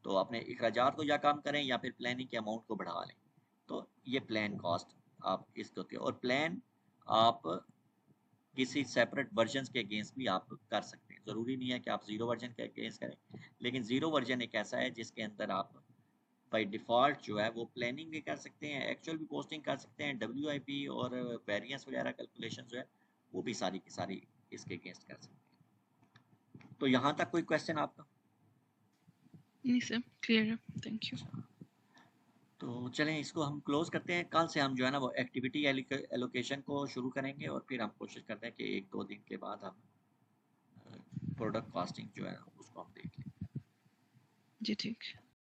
तो अपने अखराजात को या कम करें या फिर प्लानिंग के अमाउंट को बढ़ा लें। तो ये प्लान कॉस्ट आप इसको होती है। और प्लान आप किसी सेपरेट वर्जन के अगेंस्ट भी आप कर सकते हैं। ज़रूरी नहीं है कि आप ज़ीरो वर्जन के अगेंस्ट करें, लेकिन ज़ीरो वर्जन एक ऐसा है जिसके अंदर आप बाई डिफ़ॉल्ट जो है वो प्लानिंग भी कर सकते हैं, एक्चुअल भी पोस्टिंग कर सकते हैं, WIP और वेरिएंस वगैरह कैलकुलेशन जो है वो भी सारी की सारी इसके अगेंस्ट कर सकते हैं। तो यहाँ तक कोई क्वेश्चन आपका? नहीं सर, क्लियर है, थैंक यू। अच्छा, तो चलें इसको हम क्लोज करते हैं। कल से हम जो है ना वो एक्टिविटी एलोकेशन को शुरू करेंगे और फिर हम कोशिश करते हैं कि 1-2 दिन के बाद हम प्रोडक्ट कॉस्टिंग जो है उसको हम देख लें। जी ठीक।